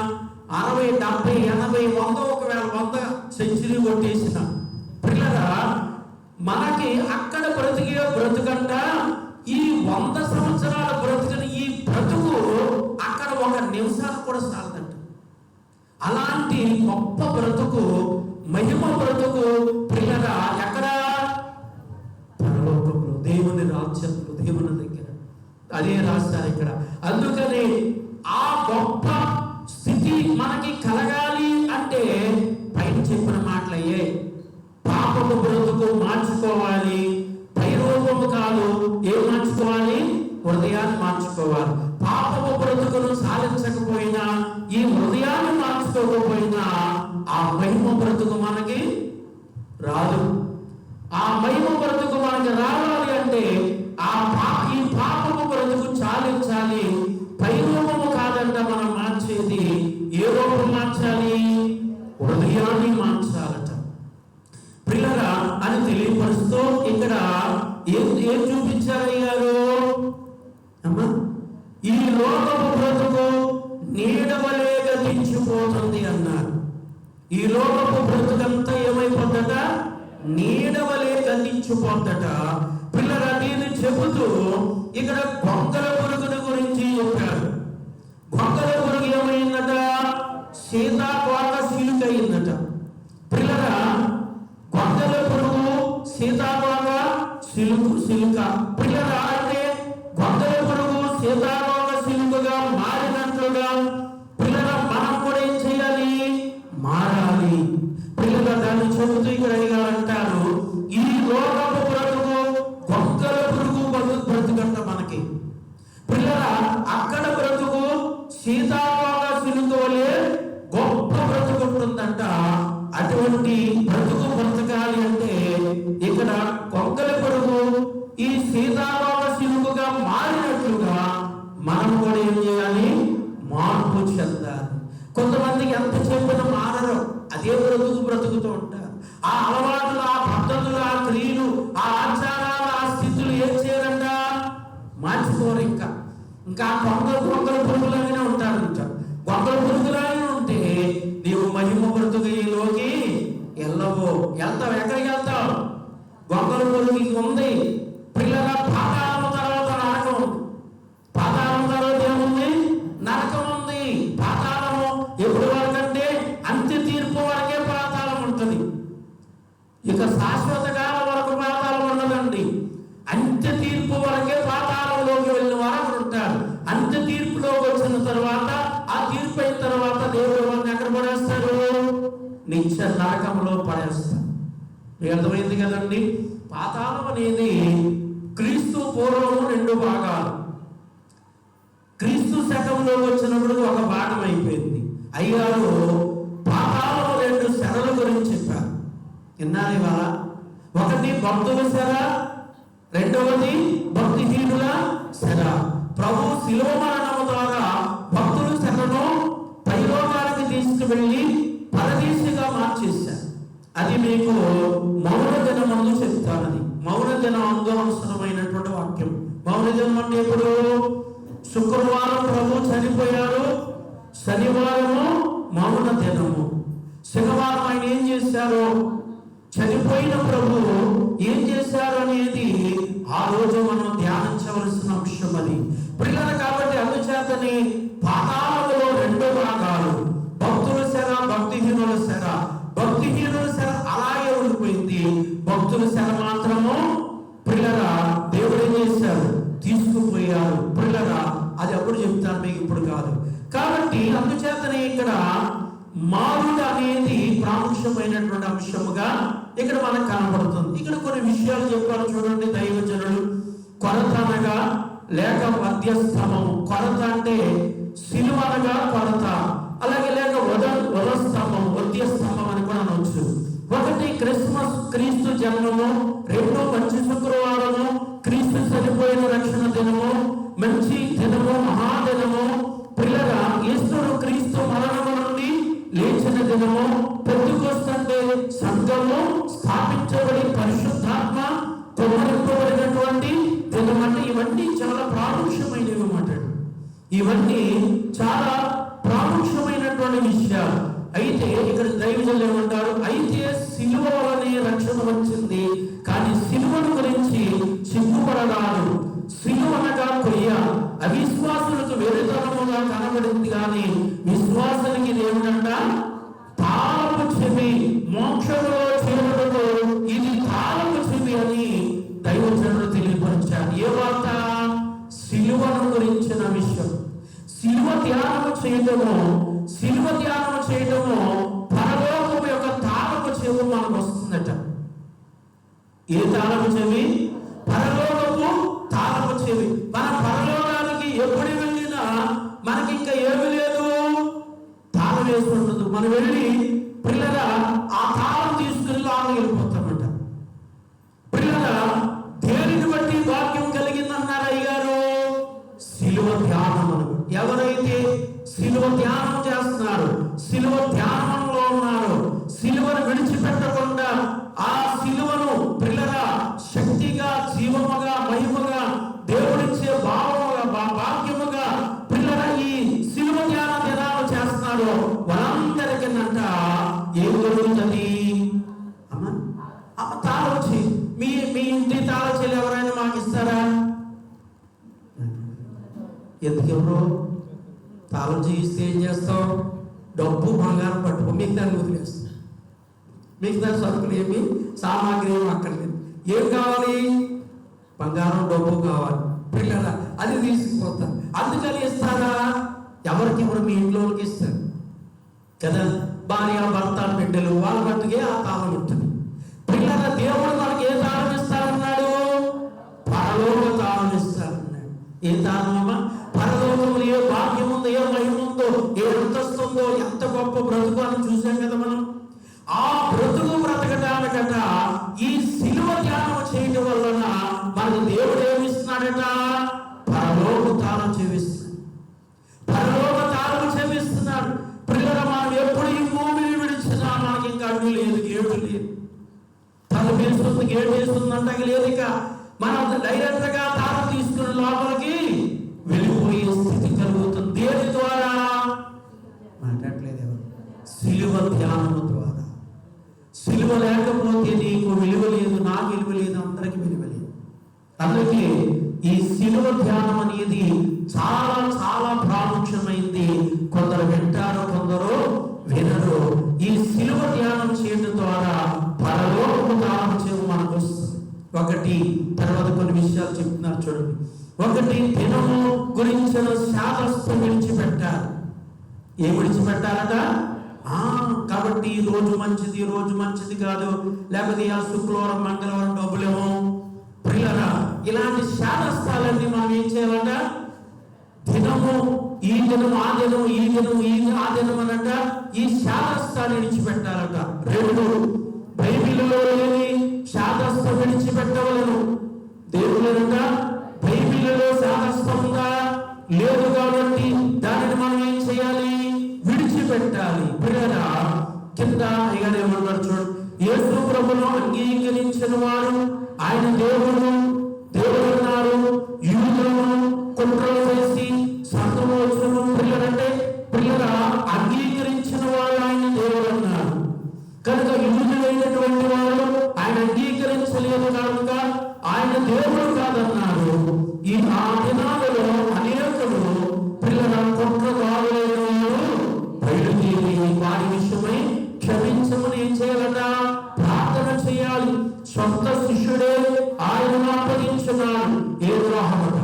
60, 70, 80, 100, ఒకవేళ 100 సెంచరీ కొట్టేసిన పిల్లరా మనకి అక్కడ బ్రతికే బ్రతుకంట ఈ 100 సంవత్సరాల బ్రతుకుని ఈ బ్రతుకు అక్కడ ఒక నిమిషాలు కూడా సాగదంట. అలాంటి గొప్ప బ్రతుకు మహిమ బ్రతుకు పిల్లరా ఎక్కడ? పరలోకంలో, దేవుని రాజ్యంలో, దేవుని దగ్గర. అదే రాస్తారు ఇక్కడ. అందుకని ఆ గొప్ప స్థితి మనకి కలగాలి అంటే పైన చెప్పిన మాటలయ్యే. పాపము బ్రతుకు మార్చుకోవాలి, పై రూపము కాదు. ఏం మార్చుకోవాలి? హృదయాన్ని మార్చుకోవాలి. పాపము బ్రతుకును సాధించకపోయినా, ఈ హృదయాన్ని మార్చుకోకపోయినా ఆ మహిమ బ్రతుకు మనకి రాదు. ఆ మహిమ బ్రతుకు మనకి రావాలి అంటే ఈ పాపము బ్రతుకు చాలించాలి. పై రూపము కాదంట మనం మార్చేది. ఏ రూపం మార్చాలి? హృదయాన్ని మార్చాలట పిల్లరా అని తెలియపరుస్తూ ఇక్కడ ఏం చూపించారయ్యారు? అమ్మా, ఈ లోకపు బ్రతుకు నీడవలే గతించిపోతుంది అన్నారు. ఈ లోకపు బ్రతుకంతా ఏమైపోద్దట? నీడవలే గతించిపోద్దట. పిల్లరా దీన్ని చెబుతూ ఇక్కడ గొంగల పురుగుని గురించి చెప్పారు. గొంగల పురుగు ఏమైందట? సీతాకోక సిలుక అయిందట. పిల్లరా గొంగల పురుగు సీతాకోక సిలుక. పిల్లరా అంటే గొంగల పురుగు సీతాకోక సిలుకగా మారినట్లుగా పిల్లరా మనం కూడా ఏం చేయాలి? మారాలి. పిల్లరా దాన్ని చెబుతూ ఇక్కడ అంటారు, ఈ లోకపు బ్రతుకు గొంగల పురుగు బ్రతుకంట మనకి. పిల్లరా అక్కడ బ్రతుకు సీతాకోక సిలుక వలె గొప్ప బ్రతుకు ఉంటుందంట. అటువంటి బ్రతుకు బ్రతకాలి అంటే ఇక్కడ గొంగల పురుగు ఈ సీతాకోక సిలుకగా మారినట్లుగా మనం కూడా ఏం చేయాలి? మార్పు చెందాలి. కొంతమందికి ఎంత చెప్పినా మారరు, అదే బ్రతుకుతూ ఉంటారు. ఆ అలవాట్లు, ఆ పద్ధతులు, ఆ క్రియలు, ఆ ఆచారాలు, ఆ స్థితులు ఏం చేయాలంట? మార్చుకోరు. ఇంకా గొంగల పురుగులాగానే ఉంటారు. ఇంకా గొంగల పురుగులాగానే ఉంటే నీవు మహిమ బ్రతుకులోకి వెళ్తావు. ఎక్కడికి వెళ్తావు? గొంగల పురుగు ఉంది పిల్లల. పాతాళం తర్వాత నరకం ఉంది. పాతాళం తర్వాత ఏముంది? నరకం ఉంది. పాతాళము ఎప్పుడు వరకంటే అంత్య తీర్పు వరకే పాతాళం ఉంటుంది. ఇక శాశ్వత కాలం వరకు పాతాళం ఉండదండి. అంత్య తీర్పు వరకే పాతాళంలోకి వెళ్ళిన వారు ఉంటారు. అంత్య తీర్పులోకి వచ్చిన తర్వాత, ఆ తీర్పు అయిన తర్వాత దేవుడు వారిని ఎక్కడ పడేస్తారు? నిత్య నరకంలో పడేస్తారు. మీకు అర్థమైంది కదండి? పాతాళం అనేది క్రీస్తు పూర్వము 2 భాగాలు. క్రీస్తు వాక్యంలోకి వచ్చినప్పుడు ఒక భాగం అయిపోయింది. అయ్యారు పాతాళం 2 శరల గురించి చెప్పారు. విన్నారు ఇవాళ? ఒకటి భక్తుల శర, రెండవది భక్తిహీనుల శర. ప్రభు శిలువ మరణము ద్వారా భక్తుల శరను పైలోకానికి తీసుకువెళ్ళి పరదేశిగా మార్చేశారు. అది మీకు మౌన దినమందు చెప్తానని. మౌన దినం అందు అవసరమైనటువంటి వాక్యం. మౌన దినం అంటే ఇప్పుడు శుక్రవారం ప్రభు చనిపోయారు, శనివారము మౌన దినము. శనివారం ఆయన ఏం చేశారు, చనిపోయిన ప్రభు ఏం చేశారు అనేది ఆ రోజు మనం ధ్యానించవలసిన అంశం అది పిల్లలు. కాబట్టి అందుచేతని పాతాళములో 2 భాగాలు, భక్తుల శర, భక్తిహీనుల శర. భక్తిహీనుల శర అలాగే ఉండిపోయింది. భక్తుల శర మాత్రము పిల్లల దేవుడు ఏం చేశారు, తీసుకుపోయారు. పిల్లల అది అప్పుడు చెప్తాను మీకు, ఇప్పుడు కాదు. కాబట్టి అందుచేతనే ఇక్కడ మారుడు అనేది ప్రాముఖ్యమైనటువంటి అంశముగా ఇక్కడ మనకు కనబడుతుంది. ఇక్కడ కొన్ని విషయాలు చెప్పారు చూడండి దైవజనులు. కొరత అనగా లేక మధ్యస్థమము. కొరత అంటే సిలువ అనగా కొరత, అలాగే లేక వధస్తంభం, మధ్యస్తంభం అని కూడా అనవచ్చు. ఒకటి క్రిస్మస్, క్రీస్తు జన్మము. 2 మంచి శుక్రవారము, క్రీస్తు చనిపోయిన రక్షణ దినము, మంచి దినము, మహాదినము. పిల్లగా యేసుడు క్రీస్తు మరణము నుండి లేచిన దినము. పెంతెకొస్తు సంఘము స్థాపించబడి పరిశుద్ధాత్మ కుమ్మరింపబడినటువంటి దినం. అంటే ఇవన్నీ చాలా ప్రాముఖ్యమైనవి మాట. ఇవన్నీ చాలా ప్రాముఖ్యమైనటువంటి విషయాలు. అయితే ఇక్కడ దైవజనులు ఏమంటారు, అయితే సిలువ వలనే రక్షణ వచ్చింది, కానీ సిలువను గురించి సిగ్గుపడరాదు. సిలువ అనగా కొయ్య. అవిశ్వాసులకు వెరితనముగా కనబడింది, కానీ విశ్వాసానికి ఏమిటంట, తాళపు చెవి. మోక్షంలో చేరుటకు ఇది తాళపు చెవి అని దైవజనులు తెలియపరిచారు. ఏ వార్త? సిలువను గురించిన విషయం. సిలువ ధ్యానము చేయటము, సిలువ ధ్యానము చేయటము పరలోకము యొక్క తాళపు చెవి మనకు వస్తుందట. ఏ తాళపు చెవి? పరలోకము తాళపు చెవి. మన పరలోకానికి ఎప్పుడు వెళ్ళినా మనకి ఇంకా ఏమి లేదు, తాళం వేసుకుంటుంది. మనం వెళ్ళి పిల్లల ఆ తాళం తీసుకుని లోపలికి వెళ్ళిపోతామట. పిల్లల దేనిని బట్టి భాగ్యం కలిగిందన్నారు అయ్యారు? సిలువ ధ్యానం. ఎవరైతే సిలువ ధ్యానం చేస్తున్నారు, సిలువ ధ్యానంలో ఉన్నారు, సిలువను విడిచిపెట్టకుండా ఆ సిలువను పిల్లల శక్తిగా, జీవముగా, మహిమగా, దేవుడిచ్చే భావముగా, భాగ్యముగా పిల్లల ఈ సిలువ ధ్యాన దినాలు చేస్తున్నారు. వాళ్ళందరికీ అంట ఏం జరుగుతుంది? అమ్మ తాళం వచ్చి మీ ఇంటి తాళం చెల్లి ఎవరైనా మాకు ఇస్తారా? ఎందుకెవరు తాళం చేయిస్తే ఏం చేస్తాం? డబ్బు బంగారం పట్టుకో, మీకు దాన్ని వదిలేస్తాం. మీకు దాని సరుకులు ఏమి, సామాగ్రి ఏమి అక్కర్లేదు. ఏం కావాలి? బంగారం, డబ్బు కావాలి. పిల్లల అది తీసుకుపోతారు. అందుకని ఇస్తారా? ఎవరికి కూడా మీ ఇంట్లోకి ఇస్తారు కదా. భార్య, భర్త, బిడ్డలు వాళ్ళ మట్టుకే ఆ తాళం ఉంటుంది. పిల్లల దేవుడు మనకి ఏ తాళం ఇస్తారన్నాడు? పరలోక తాళం ఇస్తారన్నాడు. ఏ తాళమమ్మా? పరలోకంలో ఏ భాగ్యం ఉందో, ఏ మహిమ ఉందో, ఏ అంతస్తు ఉందో, ఎంత గొప్ప బ్రతుకు అని చూసాం కదా మనం. ఆ బ్రతుకు బ్రతకడానికట ఈ సిలువ ధ్యానం చేయడం వలన మనకు దేవుడు ఏమిస్తున్నాడట? పరలోక తాళం చెవిస్తున్నాడు. పరలోక తాళం చెవిస్తున్నాడు. పిల్లల మనం ఎప్పుడు ఈ భూమిని విడిచినా మనకి ఇంకా అడ్డు లేదు, గేటు లేదు. తను వేస్తుంది, గేటు వేస్తుందంటే లేదు. ఇక మనం డైరెక్ట్ గా తాళం తీసుకుని లోపలికి వెళ్ళిపోయే స్థితి కలుగుతుంది. దేని ద్వారా? మాట్లాడలేదు ఎవరు? సిలువ ధ్యానము ద్వారా. సిలువ లేకపోతే నీకు విలువ లేదు, నాకు విలువ లేదు, అందరికి విలువ లేదు. అందుకే ఈ సిలువ ధ్యానం అనేది చాలా చాలా ప్రాముఖ్యమైంది. కొందరు వింటారు, కొందరు వినరు. ఈ సిలువ ధ్యానం చేయడం ద్వారా పరలోకపు తాళం చెవి మనకు వస్తుంది. ఒకటి, తర్వాత కొన్ని విషయాలు చెప్తున్నారు చూడండి. ఒకటి, దినము గురించిన శాస్త్రం విడిచిపెట్టారు. ఏం విడిచిపెట్టారట? కాబట్టి ఈ రోజు మంచిది, ఈ రోజు మంచిది కాదు, లేకపోతే ఆ శుక్రవారం, మంగళవారం డబ్బులేమో. పిల్లరా, ఇలాంటి శాస్త్రాలన్నీ మనం ఏం చేయాలట? దినము, ఈ దినం ఆ దినం, ఈ దినం ఆ దినం అనట ఈ శాదస్తాన్ని విడిచిపెట్టాలట. 2 బైబిల్లో లేని శాదస్తం విడిచిపెట్టవలను. దేవుళ్ళనట బైబిల్లో శాదస్తం ఉందా? లేదు. కాబట్టి దానిని మనం ఏం చేయాలి? విడిచిపెట్టాలి. పిల్లరా కింద ఏమన్నారు చూడండి. యేసు ప్రభువును అంగీకరించిన వారు ఆయన దేవుడు అన్నారు. యూదులను కుట్రలు చేసి సంతమోచనము పిల్లలంటే పిల్లల అంగీకరించిన వారు ఆయన దేవుడు అన్నారు. కనుక యూదులైనటువంటి వారు ఆయన అంగీకరించలేదు కనుక ఆయన దేవుడు కాదన్నారు. ఆ దినాలలో అనేకులు పిల్లల కుట్రదారులైన వారు బయలుదేరి వారి విషయమై క్షమించమని ఏం చేయాలట? ప్రార్థన చేయాలి. సొంత శిష్యుడే ఆయన అప్పగించున్నాడు. ఏ ద్రోహమట?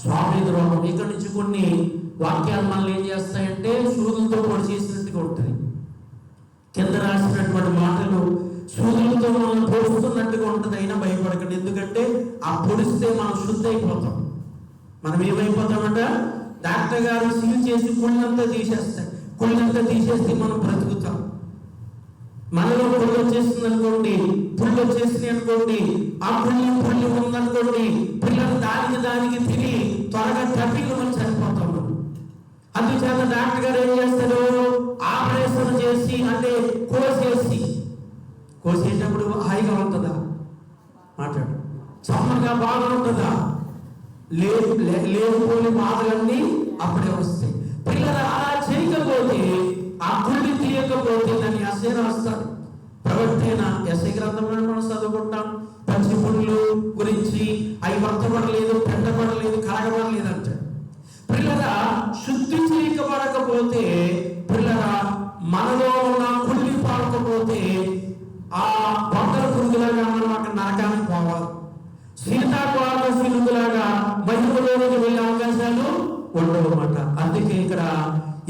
స్వామి ద్రోహం. ఇక్కడ నుంచి కొన్ని వాక్యాలు మనల్ని ఏం చేస్తాయంటే సూదులతో పొడి చేసినట్టుగా ఉంటుంది. కింద రాసినటువంటి మాటలు సూదులతో మనం పొడుస్తున్నట్టుగా ఉంటుంది. అయినా భయపడకండి. ఎందుకంటే ఆ పొడిస్తే మనం శుద్ధి అయిపోతాం. మనం ఏమైపోతామంట? డాక్టర్ గారు సీల్ చేసి కుళ్ళంతా తీసేస్తాయి. కుళ్ళంతా తీసేస్తే మనం బ్రతుకుతాం. మనలో పుళ్ళు వచ్చేసింది అనుకోండి, పుళ్ళు వచ్చేసింది అనుకోండి, ఆ పుల్లి ఉందనుకోండి, పిల్లలు దానికి తిని త్వరగా ట్రాఫిక్లో మనం చనిపోతాం. అందుచేత డాక్టర్ గారు ఏం చేస్తారు? ఆపరేషన్ చేసి అంటే కోసేటప్పుడు హాయిగా ఉంటుందా? మాట్లాడు. చమ్మగా బాగా ఉంటుందా? లేకపోని బాధలన్నీ అప్పుడే వస్తాయి. పిల్లలు అలా చేయకపోతే, ఆ కుళ్ళి తీయకపోతే దాన్ని ఎస్ఐ రాస్తారు. ప్రవక్తైన ఎస్ఐ గ్రంథంలో మనం చదువుకుంటాం. పచ్చి పుళ్ళు గురించి అవి వర్తపడలేదు, పెండపడలేదు, కలగబడలేదు అంటాడు. పిల్లల శుద్ధి చేయబడకపోతే, పిల్లల మనలో ఉన్న కుళ్ళి పాడకపోతే ఆ బొందల పురుగులాగా మనం అక్కడ నరకానికి పోవాలి. సీతాకోక సిలుగులాగా మహిమలోకి వెళ్ళే అవకాశాలు ఉండవన్నమాట. అందుకే ఇక్కడ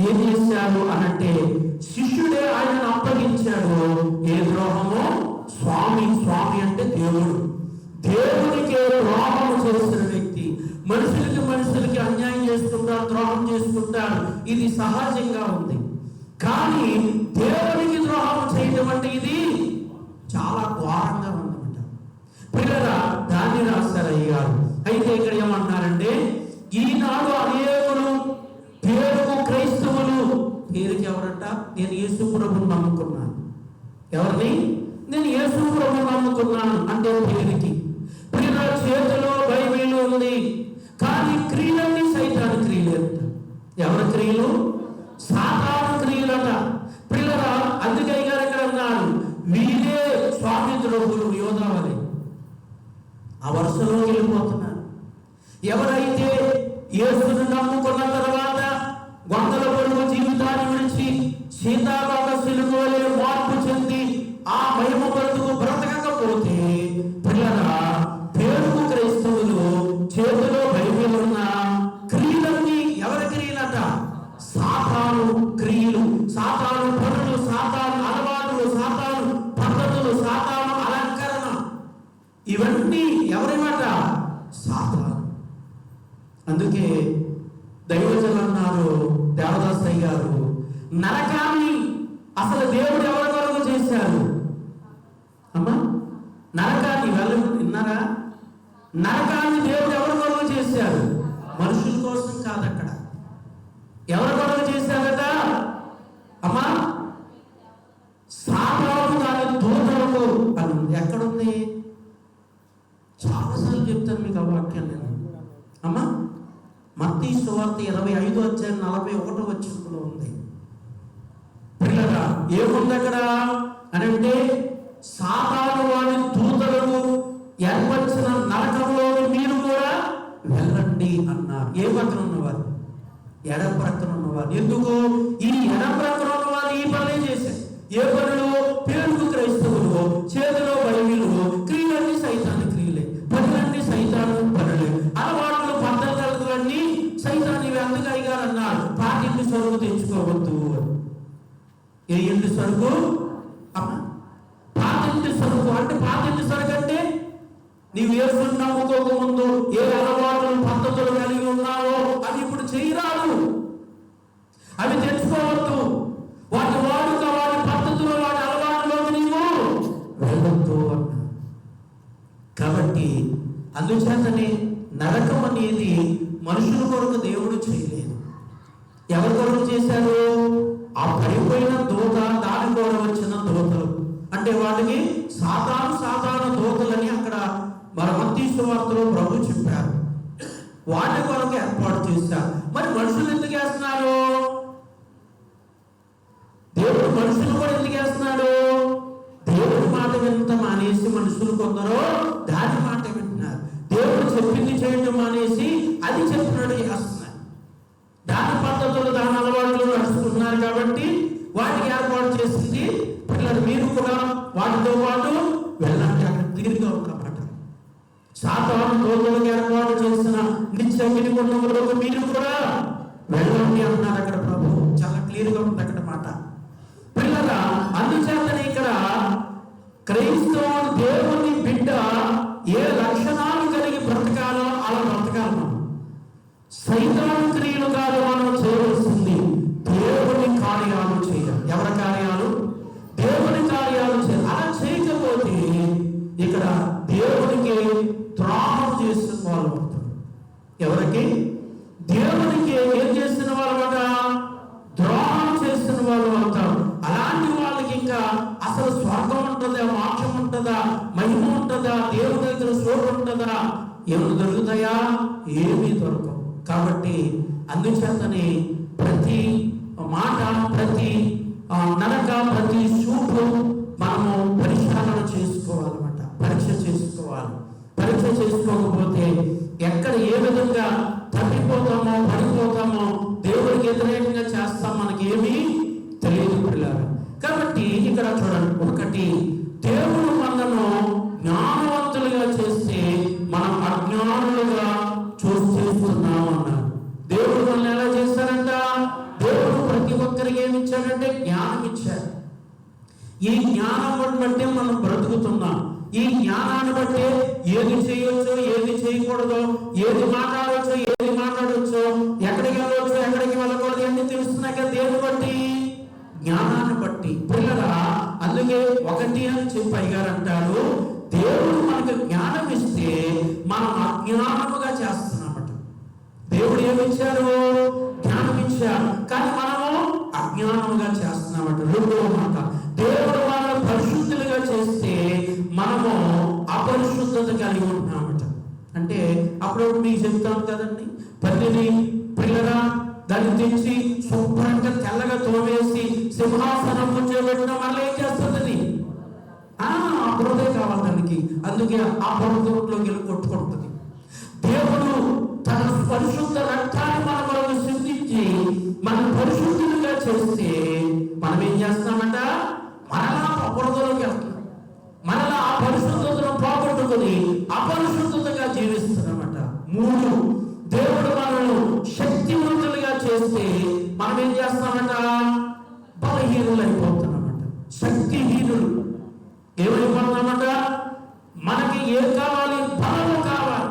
ఏం చేశాడు అనంటే శిష్యుడే ఆయనను అప్పగించాడు. ఏ ద్రోహము? స్వామి అంటే దేవుడు. దేవుడికే ద్రోహం చేసిన వ్యక్తి మనుషులకి అన్యాయం చేసుకుంటాడు, ద్రోహం చేసుకుంటాడు. ఇది సహజంగా ఉంది. కానీ దేవుడికి ద్రోహం చేయడం అంటే ఇది చాలా ఘోరంగా ఉందన్నమాట. పిల్లరా దాన్ని రాస్తారు అయ్యారు. అయితే ఇక్కడ ఏమంటున్నారంటే ఈనాడు అనేకులు పేరుకు క్రైస్తవులు, పేరుకి ఎవరంట? నేను యేసు ప్రభువును నమ్ముకున్నాను. ఎవరిని? నేను యేసు ప్రభువును నమ్ముకున్నాను అంటే పేరుకి. పిల్లల చేతిలో బైబిల్ ఉంది, కానీ క్రియలన్నీ సైతాను క్రియలు. ఎవరి క్రియలు? సాతాను క్రియలట. పిల్లల అందుకే గారు ఎక్కడ అన్నారు? వీరే స్వామి ద్రోహులు, యోధావలి. ఆ వరుసలో వెళ్ళిపోతున్నారు. ఎవరైతే యేసును నమ్ముకున్న తర్వాత వందల పొడుగు జీవితాన్ని విడిచి సీతాకోక సిలువలో మార్పు చెంది ఆ మహిమ బ్రతకకపోతే, పిల్లల పేరుకు క్రైస్తవులు చేతిలో బైబిల్ ఉన్న క్రియలన్నీ ఎవరి క్రియలట? సాతాను క్రియలు, సాతాను పనులు, సాతాను అలవాటులు, సాతాను పద్ధతులు, సాతాను అలంకరణ, ఇవన్నీ ఎవరి మాట? సాతాను. అందుకే దైవజనులు అన్నారు, దేవదాసయ్య గారు, నరకాన్ని అసలు దేవుడు ఎవరి కొరకు చేశారు? అమ్మా నరకాన్ని విన్నారా? నరకాన్ని దేవుడు ఎవరి కొరకు చేశారు? మనుషుల కోసం కాదు. అక్కడ ఎవరి కొరకు చేశారట? అమ్మా సాతాను దాని దూతలకు అని ఎక్కడుంది? చాలాసార్లు చెప్తాను మీకు ఆ వాక్యాన్ని నేను. అమ్మా మత్తయి సువార్త 25:41 ఉంది. పిల్లగా ఏముంది అక్కడ అని అంటే సాతాను వారి దూతలకు ఏర్పరిచిన నరకంలో మీరు కూడా వెళ్ళండి అన్నారు. ఏ పక్కన ఉన్నవారు? ఎడం ప్రక్కన ఉన్నవారు. ఎందుకు? ఈ ఎడం ప్రక్కన ఉన్నవారు ఈ పనులే చేశారు. ఏ పనులు? పేరుకు క్రైస్తవులు, చేతిలో బైబిలు, క్రియలన్నీ సైతాను క్రియలే, పనులన్నీ సైతాను పనులే, అలవాట్లు పద్ధతులన్నీ సైతాను. అందుకు అయ్యారు అన్నారు, పాటింటి సరుకు తెచ్చుకోవద్దు. ఏ ఇంటి సరుకు? అమ్మా పాతింటి సరుకు అంటే, పాతింటి సరుకు అంటే నీవు యేసుని నమ్ముకోక ముందు ఏ అలవాట్లు పద్ధతులు కలిగి ఉన్నావో అది ఇప్పుడు చేయరాదు. అనేది మనుషుల కొరకు దేవుడు చేయలేదు. ఎవరి కొరకు చేశారు? ఆ పడిపోయిన దూత, దాని కూడా వచ్చిన దూతలు, అంటే వాటికి సాధారణ దూతలని అక్కడ మత్తయి సువార్తలో ప్రభు చెప్పారు. వాటి కొరకు ఏర్పాటు చేశారు. మరి మనుషులు ఎందుకు వేస్తున్నారు? దేవుడు మనుషులు కూడా ఎందుకు వేస్తున్నాడు? దేవుడి మాట వింత మానేసి మనుషులు కొందరు దాని మాట వింటున్నారు. దేవుడు చెప్పింది చేయడం మానేసి అది చెప్పినట్టు చేస్తున్నారు. దాని పద్ధతులు, దాని అలవాట్లు నడుచుకుంటున్నారు. కాబట్టి వాటికి ఏర్పాటు చేసింది పిల్లలు, మీరు కూడా వాటితో పాటు వెళ్ళండి. అక్కడ క్లియర్గా ఉన్నమాట. సాధారణ దూతలకు ఏర్పాటు చేసిన నిత్యమిని కొన్నవరకు మీరు కూడా వెళ్ళండి అన్నారు అక్కడ ప్రభు. చాలా క్లియర్గా ఉంది అక్కడ మాట. పిల్లల, అందుచేతనే ఇక్కడ క్రైస్తవుడు దేవుని బిడ్డ ఏ లక్షణాలు కలిగి బ్రతకాలో అలా బ్రతకాలి. మనం సైతాను క్రియలు కాదు మనం చేయవలసింది, దేవుని కార్యాలు చేయాలి. ఎవరి కార్యాలు? దేవుని కార్యాలు చేయాలి. అలా చేయకపోతే ఇక్కడ దేవునికి ద్రోహం చేసిన వాళ్ళు అవుతారు. ఎవరికి? దేవునికి ఏం చేసిన వాళ్ళమాట? ద్రోహం చేసిన వాళ్ళు అవుతారు. అలాంటి వాళ్ళకి ఇంకా అసలు స్వర్గం ఉంటుందా, మోక్షం ఉంటుందా, మహిమ ఉంటుందా, దేవుడి దగ్గర సోడు ఉంటుందా, ఏమి దొరుకుతాయా? ఏమీ దొరకవు. కాబట్టి అందుచేతనే ప్రతి మాట, ప్రతి నడక, ప్రతి చూపు మనము పరిశీలన చేసుకోవాలన్నమాట. పరీక్ష చేసుకోవాలి. పరీక్ష చేసుకోకపోతే ఎక్కడ ఏ విధంగా తప్పిపోతామో, పడిపోతామో, దేవుడికి వ్యతిరేకంగా చేస్తాం మనకి ఏమీ తెలియదు పిల్లలు. కాబట్టి ఇక్కడ చూడండి, ఒకటి, దేవుడు మనను జ్ఞానవంతులుగా చేస్తే మనం అజ్ఞానులుగా చేస్తున్నాం అన్నారు. దేవుడు మనల్ని ఎలా చేస్తారంట? దేవుడు ప్రతి ఒక్కరికి ఏమి ఇచ్చాడంటే జ్ఞానం ఇచ్చాడు. ఈ జ్ఞానం బట్టే మనం బ్రతుకుతున్నాం. ఈ జ్ఞానాన్ని బట్టే ఏది చేయొచ్చో, ఏది చేయకూడదో, ఏది మాట్లాడవచ్చో, ఏది మాట్లాడవచ్చో, ఎక్కడికి వెళ్ళవచ్చో, ఎక్కడికి వెళ్ళకూడదు అన్ని తెలుస్తున్నాయి కదా దేవుని బట్టి, జ్ఞానాన్ని బట్టి. పిల్లల, అందుకే ఒకటి అని చెప్పి అయ్యగారు అంటారు, దేవుడు మనకు జ్ఞానం ఇస్తే మనం అజ్ఞానముగా చేస్తున్నామట. దేవుడు ఏమిచ్చారు? జ్ఞానం ఇచ్చారు, కానీ మనము అజ్ఞానముగా చేస్తున్నామట. రెండవ మాట, దేవుడు మనల్ని పరిశుద్ధులుగా చేస్తే మనము అపరిశుద్ధత కలిగి ఉంటున్నామట. అంటే అప్పుడు మీకు చెప్తాం కదండి, పల్లిని పిల్లరా దాన్ని తెచ్చి శుభ్రంగా తెల్లగా తోమేసి సింహాసనం కూర్చోబెట్టిన మళ్ళీ ఏం చేస్తుంది? అప్పుడే కావాలి దానికి. అందుకే ఆ పర్వతంలోకి వెళ్ళి కొట్టుకుంటుంది. దేవుడు తన పరిశుద్ధ రక్తాన్ని మన కొరకు సిందించి మనం పరిశుద్ధులుగా చేస్తే మనం ఏం చేస్తామంట? మనలా పర్వతంలోకి వెళ్తున్నాం. మనలా ఆ పరిశుద్ధతను పోగొట్టుకుని అపరిశుద్ధతగా జీవిస్తున్నామట. మూడు, దేవుడు మనల్ని శక్తివంతులుగా చేస్తే మనం ఏం చేస్తామంట? బలహీనులు అయిపోతున్నామట. శక్తిహీనులు ఏమైపోతున్నామట? మనకి ఏం కావాలి? బలము కావాలి.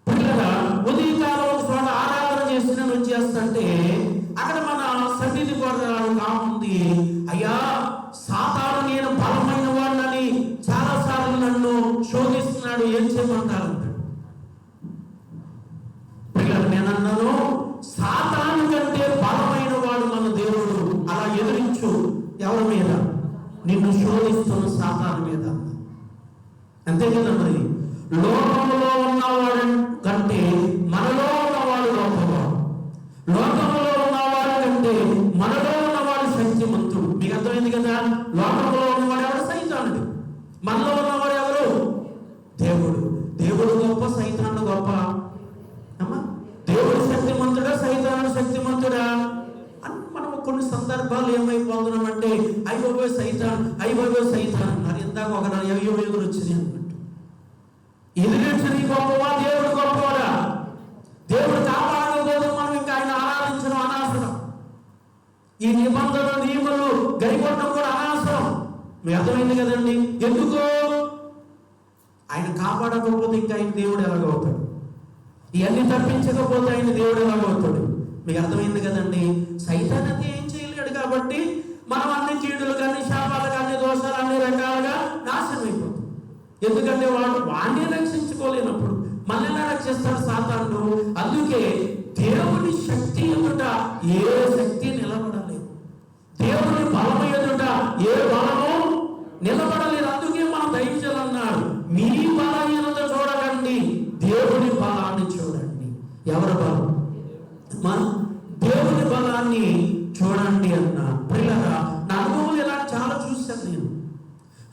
పిల్లగా ఉదయకాలం ఒక చోట ఆరాధన చేసిన వచ్చేస్తుంటే అక్కడ మన సన్నిధి కొరకు కాముంది, అయ్యా సాతాను నేను బలమైన వాళ్ళని చాలా సార్లు నన్ను శోధిస్తున్నాడు, ఏం చేయమంటారంటాడు. పిల్లలు, నేను అన్నాను, సాతాను కంటే బలమైన వాడు మన దేవుడు. అలా ఎదిరించు. ఎవరి మీద? నిన్ను శోధిస్తున్న సాతాను మీద. అంతే కదా మరి. లోకంలో ఉన్నవాడు కంటే మనలో ఉన్నవాడు గొప్పవాడు. లోకంలో ఉన్నవాడు కంటే మనలో ఉన్నవాడు శక్తిమంతుడు. మీకు అర్థమైంది కదా? లోకంలో ఉన్నవాడు ఎవరు? సైతానుడు. మనలో ఉన్నవాడు ఎవరు? దేవుడు. దేవుడు గొప్ప, సైతానుడు గొప్ప? అమ్మా, దేవుడు శక్తిమంతుడా, సైతానుడు శక్తిమంతుడా అని మనం కొన్ని సందర్భాలు ఏమైపోతున్నామంటే అయ్యో సైతాన్, అయ్యో సైతాన్ అన్నారు. ఇందాక ఒక అయ్యో ఎదురు వచ్చింది అన్నట్టు. ఎదురొచ్చి గొప్పవా, దేవుడు గొప్పవాడా? దేవుడు కాపాడకపోతే మనం ఇంకా ఆయన ఆరాధించడం అనవసరం. ఈ నిబంధనలు, నియమాలు గరికొట్టడం కూడా అనవసరం. మీకు అర్థమైంది కదండి? ఎందుకు? ఆయన కాపాడకపోతే ఇంకా ఆయన దేవుడు ఎలాగవుతాడు? ఇవన్నీ తప్పించకపోతే ఆయన దేవుడు ఎలాగవుతాడు? మీకు అర్థమైంది కదండి? సైతాన్ అయితే ఏం చేయలేడు. కాబట్టి మనం అన్ని కీడులు కానీ, శాపాలు కానీ, దోషాలు అన్ని రకాలుగా నాశనం అయిపోతాం. ఎందుకంటే వాడిని రక్షించుకోలేనప్పుడు మళ్ళీ ఎలా చేస్తాడు సాతానుడు? అందుకే దేవుని శక్తి ఎదుట ఏ శక్తి నిలబడలేదు, దేవుని బలము ఎదుట ఏ బలము నిలబడలేదు. అందుకే మన దైవజనులు అన్నారు, మీ బలహీనత చూడకండి, దేవుని బలాన్ని చూడండి. ఎవరి బలం? మన దేవుని బలాన్ని చూడండి అన్న పిల్లరా. నా అనుభవం ఇలా చాలా చూశాను నేను.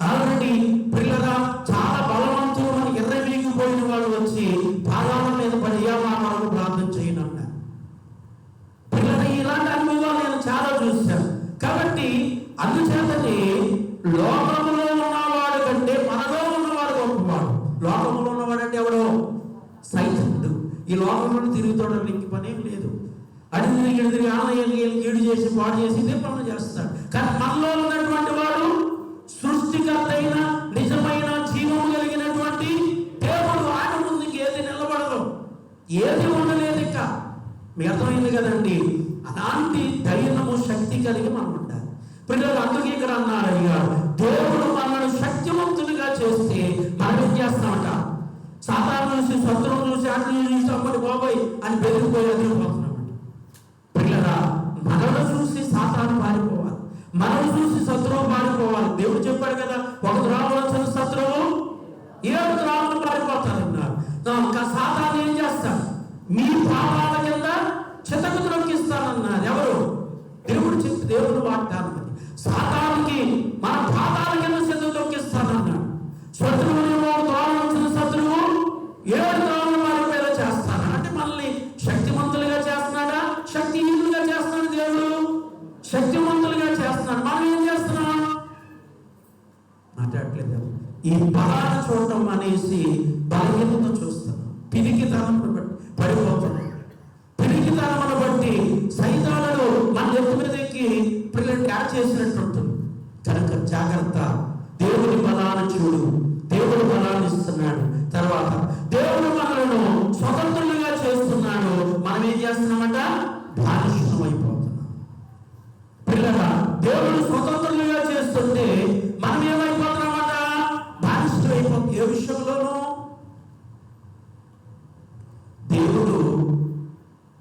ఆల్రెడీ పిల్లరా చాలా బలవంతులు మనకి ఎర్రవీగిపోయిన వాళ్ళు వచ్చి పాదాల మీద పడి మా కొరకు ప్రార్థన చేయను అన్నారు. పిల్లల ఇలాంటి అనుభవాలు నేను చాలా చూశాను. కాబట్టి అందుచేతనే లోకంలో ఉన్నవాడు కంటే మనలో ఉన్నవాడు గొప్పవాడు. లోకంలో ఉన్నవాడు అంటే ఎవడో? సైతానుడు. ఈ లోకంలో తిరుగుతాడు, ఇంక పనేం లేదు. అడిగి తిరిగి ఆలయాలు ఏడు చేసి పాడు చేసి ఇదే పనులు చేస్తాడు. కానీ మనలో ఉన్నటువంటి వాడు సృష్టికర్త అయిన నిజమైన జీవము కలిగినటువంటి దేవుడు. ఆయన ముందుకి ఏది నిలబడదు, ఏది ఉండలేదు. ఇక మీ అర్థమైంది కదండి. అలాంటి ధైర్యము శక్తి కలిగి మనం ఉండాలి పిల్లలు. అందుకే ఇక్కడ అన్నారు, అయ్యా దేవుడు మనల్ని శక్తివంతులుగా చేస్తే మనం ఏం చేస్తామట? సాధారణ చూసి, శత్రువు చూసి, అన్ని చూసి అప్పటి బాబాయ్ అని బెదిరిపోయి అదిరిపోతున్నాం. పిల్లరా మనల్ని చూసి సాతాను పారిపోవాలి, మనల్ని చూసి శత్రువు పారిపోవాలి. దేవుడు చెప్పాడు కదా, ఒక త్రావు వచ్చిన శత్రువు 7 త్రావులు పారిపోతారన్నారు. సాతాను ఏం చేస్తాడు? మీ పాపాల కింద చితకు త్రొక్కిస్తానన్నారు. ఎవరు? దేవుడు చెప్పి, దేవుడు వాగ్దానం. సాతానికి మన పాపాల కింద చితకు త్రొక్కిస్తానన్నాడు. శత్రువునేమో త్రావు వచ్చిన శత్రువు 7 త్రావులు పారిపోయేలా చేస్తాను అంటే మనల్ని శక్తివంతులుగా చేస్తున్నాడా? శక్తిహీనులుగా చేస్తున్నాడు దేవుడు? శక్తివంతులుగా చేస్తున్నాడు. మనం ఏం చేస్తున్నాం? మాట్లాడలేదు. ఈ బలాన్ని చూడటం అనేసి బలహీనత చూస్తున్నాం. పిరికితనం పడిపోతున్నాం. పిరికితనమును బట్టి సైతానుడు మన ఎత్తు మీద ఎక్కి పిల్లల్ని యాడ్ చేసినట్టు. కనుక జాగ్రత్త. దేవుని బలాన్ని చూడు. దేవుడు బలాన్ని ఇస్తున్నాడు. తర్వాత దేవుడు మనలను స్వతంత్రులుగా చేస్తున్నాడు. మనం ఏం చేస్తున్నామంట? బానిసం అయిపోతున్నాం. పిల్లల దేవుడు స్వతంత్రులుగా చేస్తుంటే మనం ఏమైపోతున్నామట? బానిసం అయిపోతున్నాం. ఏ విషయంలోనూ దేవుడు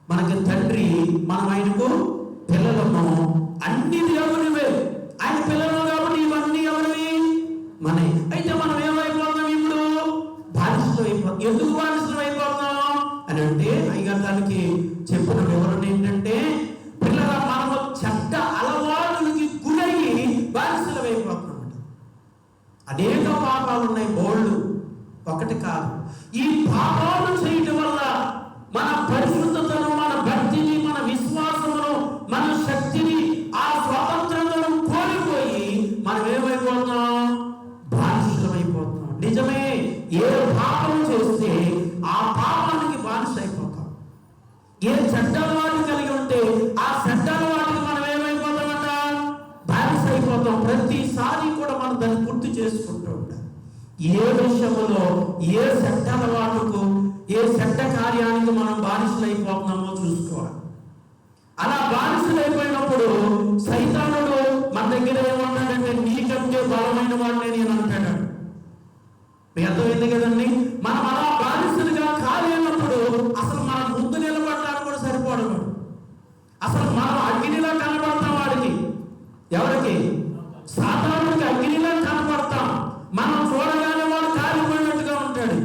మనకి తండ్రి, మనం ఆయనకు పిల్లలము. అన్ని దేవునివే, ఆయన పిల్లలు కాబట్టి ఇవన్నీ ఎవరివి? మనవి. అయితే మనం ఏమైపోతున్నాం? ఇప్పుడు బానిసలు అయిపోతాం. ఎందుకు బానిసలు అయిపోతున్నాం అని అంటే అయ్యగారు దానికి చెప్పిన వివరణ ఏంటంటే, పిల్లల మనము చెడ్డ అలవాటులకి గురయ్యి బానిసలు అయిపోతున్నాం. అనేక పాపాలు ఉన్నాయి, బోళ్ళు ఒకటి కాదు. ఈ పాపాలు చేయడం వల్ల మన పరిశుద్ధతను, మన భక్తిని, మన విశ్వాసమును, మన శక్తిని, ఆ స్వతంత్రతను కోల్పోయి మనం ఏమైపోతున్నాం? బానిసమైపోతున్నాం. నిజమే, ఏ పాపం చేస్తే ఆ పాపానికి బానిస అయిపోతాం. ఏ చెడ్డలవాటు కలిగి ఉంటే ఆ చెడ్డలవాటికి మనం ఏమైపోతామంట? బానిస అయిపోతాం. ప్రతిసారి కూడా మనం దాన్ని గుర్తు చేసుకుంటూ ఉంటాం. ఏ విషయంలో, ఏ చెడ్డలవాటుకు, ఏ చెడ్డ కార్యానికి మనం బానిసలు అయిపోతున్నామో చూసుకోవాలి. అలా బానిసలు అయిపోయినప్పుడు సైతానుడు మన దగ్గర ఏమన్నాడంటే, నీకంటే బలమైన వాడిని నేను అంటాడు. మీ అర్థమైంది కదండి. మనం అలా బానిసలుగా కాలేనప్పుడు అసలు మనం ముందు నిలబడడానికి కూడా సరిపోవడం. అసలు మనం అగ్నిలా కనబడతాం వాడికి. ఎవరికి? సాతానుడికి అగ్నిలా కనబడతాం. మనం చూడగానే వాడు కాలిపోయినట్టుగా ఉంటాడు.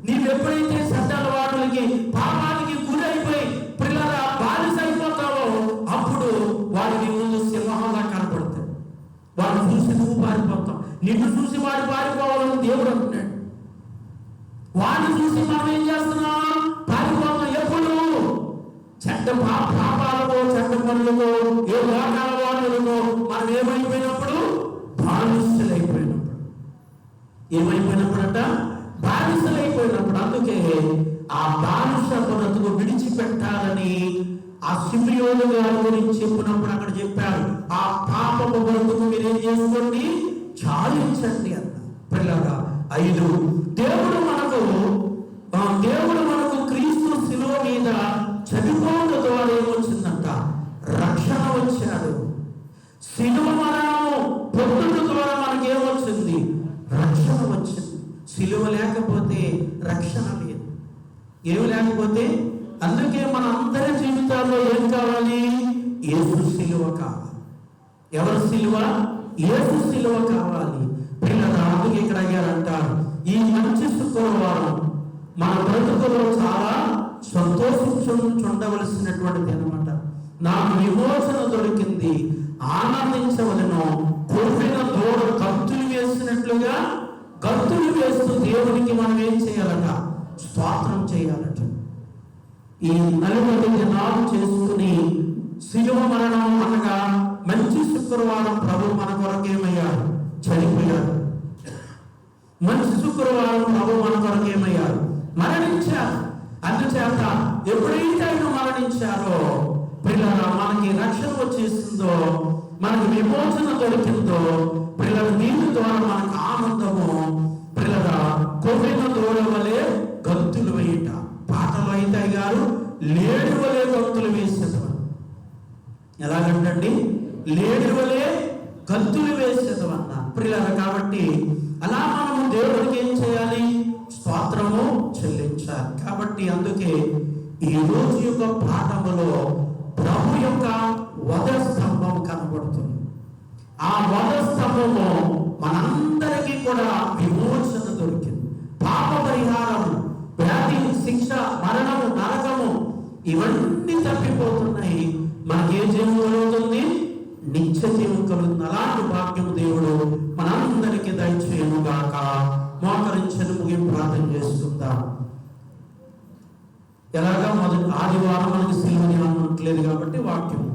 నీవు ఎప్పుడైతే చెడ్డ అలవాటులకి, పాపానికి గురైపోయి పిల్లల బానిస అయిపోతావో అప్పుడు వాడిని ముందు సింహంలా కనపడతాడు. వాడు చూసి నువ్వు పారిపోతావు. నిన్ను చూసి వాడు పారిపోవాలని దేవుడు అంటున్నాడు. వాడిని చూసి మనం ఏం చేస్తున్నాం? పారిపోతాం. ఎప్పుడు? చెడ్డ పాపాలకో, చెడ్డ పనులకో, ఏ లోకాల వాడులకో మనం ఏమైపోయినప్పుడు? బానిసలైపోయినప్పుడు. ఏమైపోయినప్పుడంట? బానిసలైపోయినప్పుడు. అందుకే ఆ బానిస బ్రతుకు విడిచిపెట్టాలని ఆ సిమియోను గారి గురించి చెప్పినప్పుడు అక్కడ చెప్పారు, ఆ పాపపు బ్రతుకు మీరేం చేసుకోండి? చాలించండి అన్న. పిల్లగా 5 దేవుడు మనకు క్రీస్తు శిలువ మీద చనిపోవడం ద్వారా ఏమొచ్చిందంట? రక్షణ వచ్చాడు. శిలువ మరణము పొందుట ద్వారా మనకేమొచ్చింది? రక్షణ వచ్చింది. శిలువ లేకపోతే రక్షణ లేదు. ఏమి లేకపోతే, అందుకే మన అందరి జీవితాల్లో ఏం కావాలి? యేసు సిలువ కావాలి. ఎవరి సిలువ? యేసు సిలువ కావాలి. పిల్లలు అందుకే ఇక్కడ అయ్యారంటారు, ఈ మంచి శుక్రవారం మన బ్రతుకులో చాలా సంతోషించుండవలసినటువంటిది అనమాట. నాకు విమోచన దొరికింది, ఆనందించవలను. కొవ్విన దూడ గంతులు వేసినట్లుగా గంతులు వేస్తూ దేవునికి మనం ఏం చేయాలట? స్తోత్రం చేయాలట. ఈ 40 దినాలు చేసుకుని శిలువ మరణం అనగా మంచి శుక్రవారం ప్రభు మన కొరకు ఏమయ్యారు? చనిపోయారు. మంచి శుక్రవారం ప్రభు మన కొరకు ఏమయ్యారు? మరణించారు. అందుచేత ఎప్పుడైతే ఆయన మరణించారో పిల్లల మనకి రక్షణ వచ్చేసిందో, మనకి విమోచన దొరికిందో, పిల్లల దీని ద్వారా మనకు ఆనందము. పిల్లల కొవ్విన దూడ వలె గంతులు వేయట. పాటలు అయితే గారు లేడి వలె గంతులు వేసేదవని. ఎలాగంటండి? లేడి వలె గంతులు వేసేదవన్న పిల్లల. కాబట్టి అలా మనము దేవుడికి ఏం చేయాలి? స్తోత్రము చెల్లించాలి. కాబట్టి అందుకే ఈ రోజు యొక్క పాఠములో ప్రభు యొక్క వధ స్తంభం కనబడుతుంది. ఆ వధ స్తంభము మనందరికీ కూడా విమోచన దొరికింది. పాప పరిహారము, వ్యాధి, శిక్ష, మరణము, నరకము ఇవన్నీ తప్పిపోతున్నాయి. మనకి ఏ జీవం కలుగుతుంది? నిత్య జీవం కలుగుతుంది. అలాంటి భాగ్యము దేవుడు మనందరికీ దయచేయను గాక. మోకరించని ముగింపు ప్రార్థన చేసుకుందాం. ఎలాగా మొదటి ఆదివారం మనకి సిలువ దినం ఉండట్లేదు కాబట్టి వాక్యము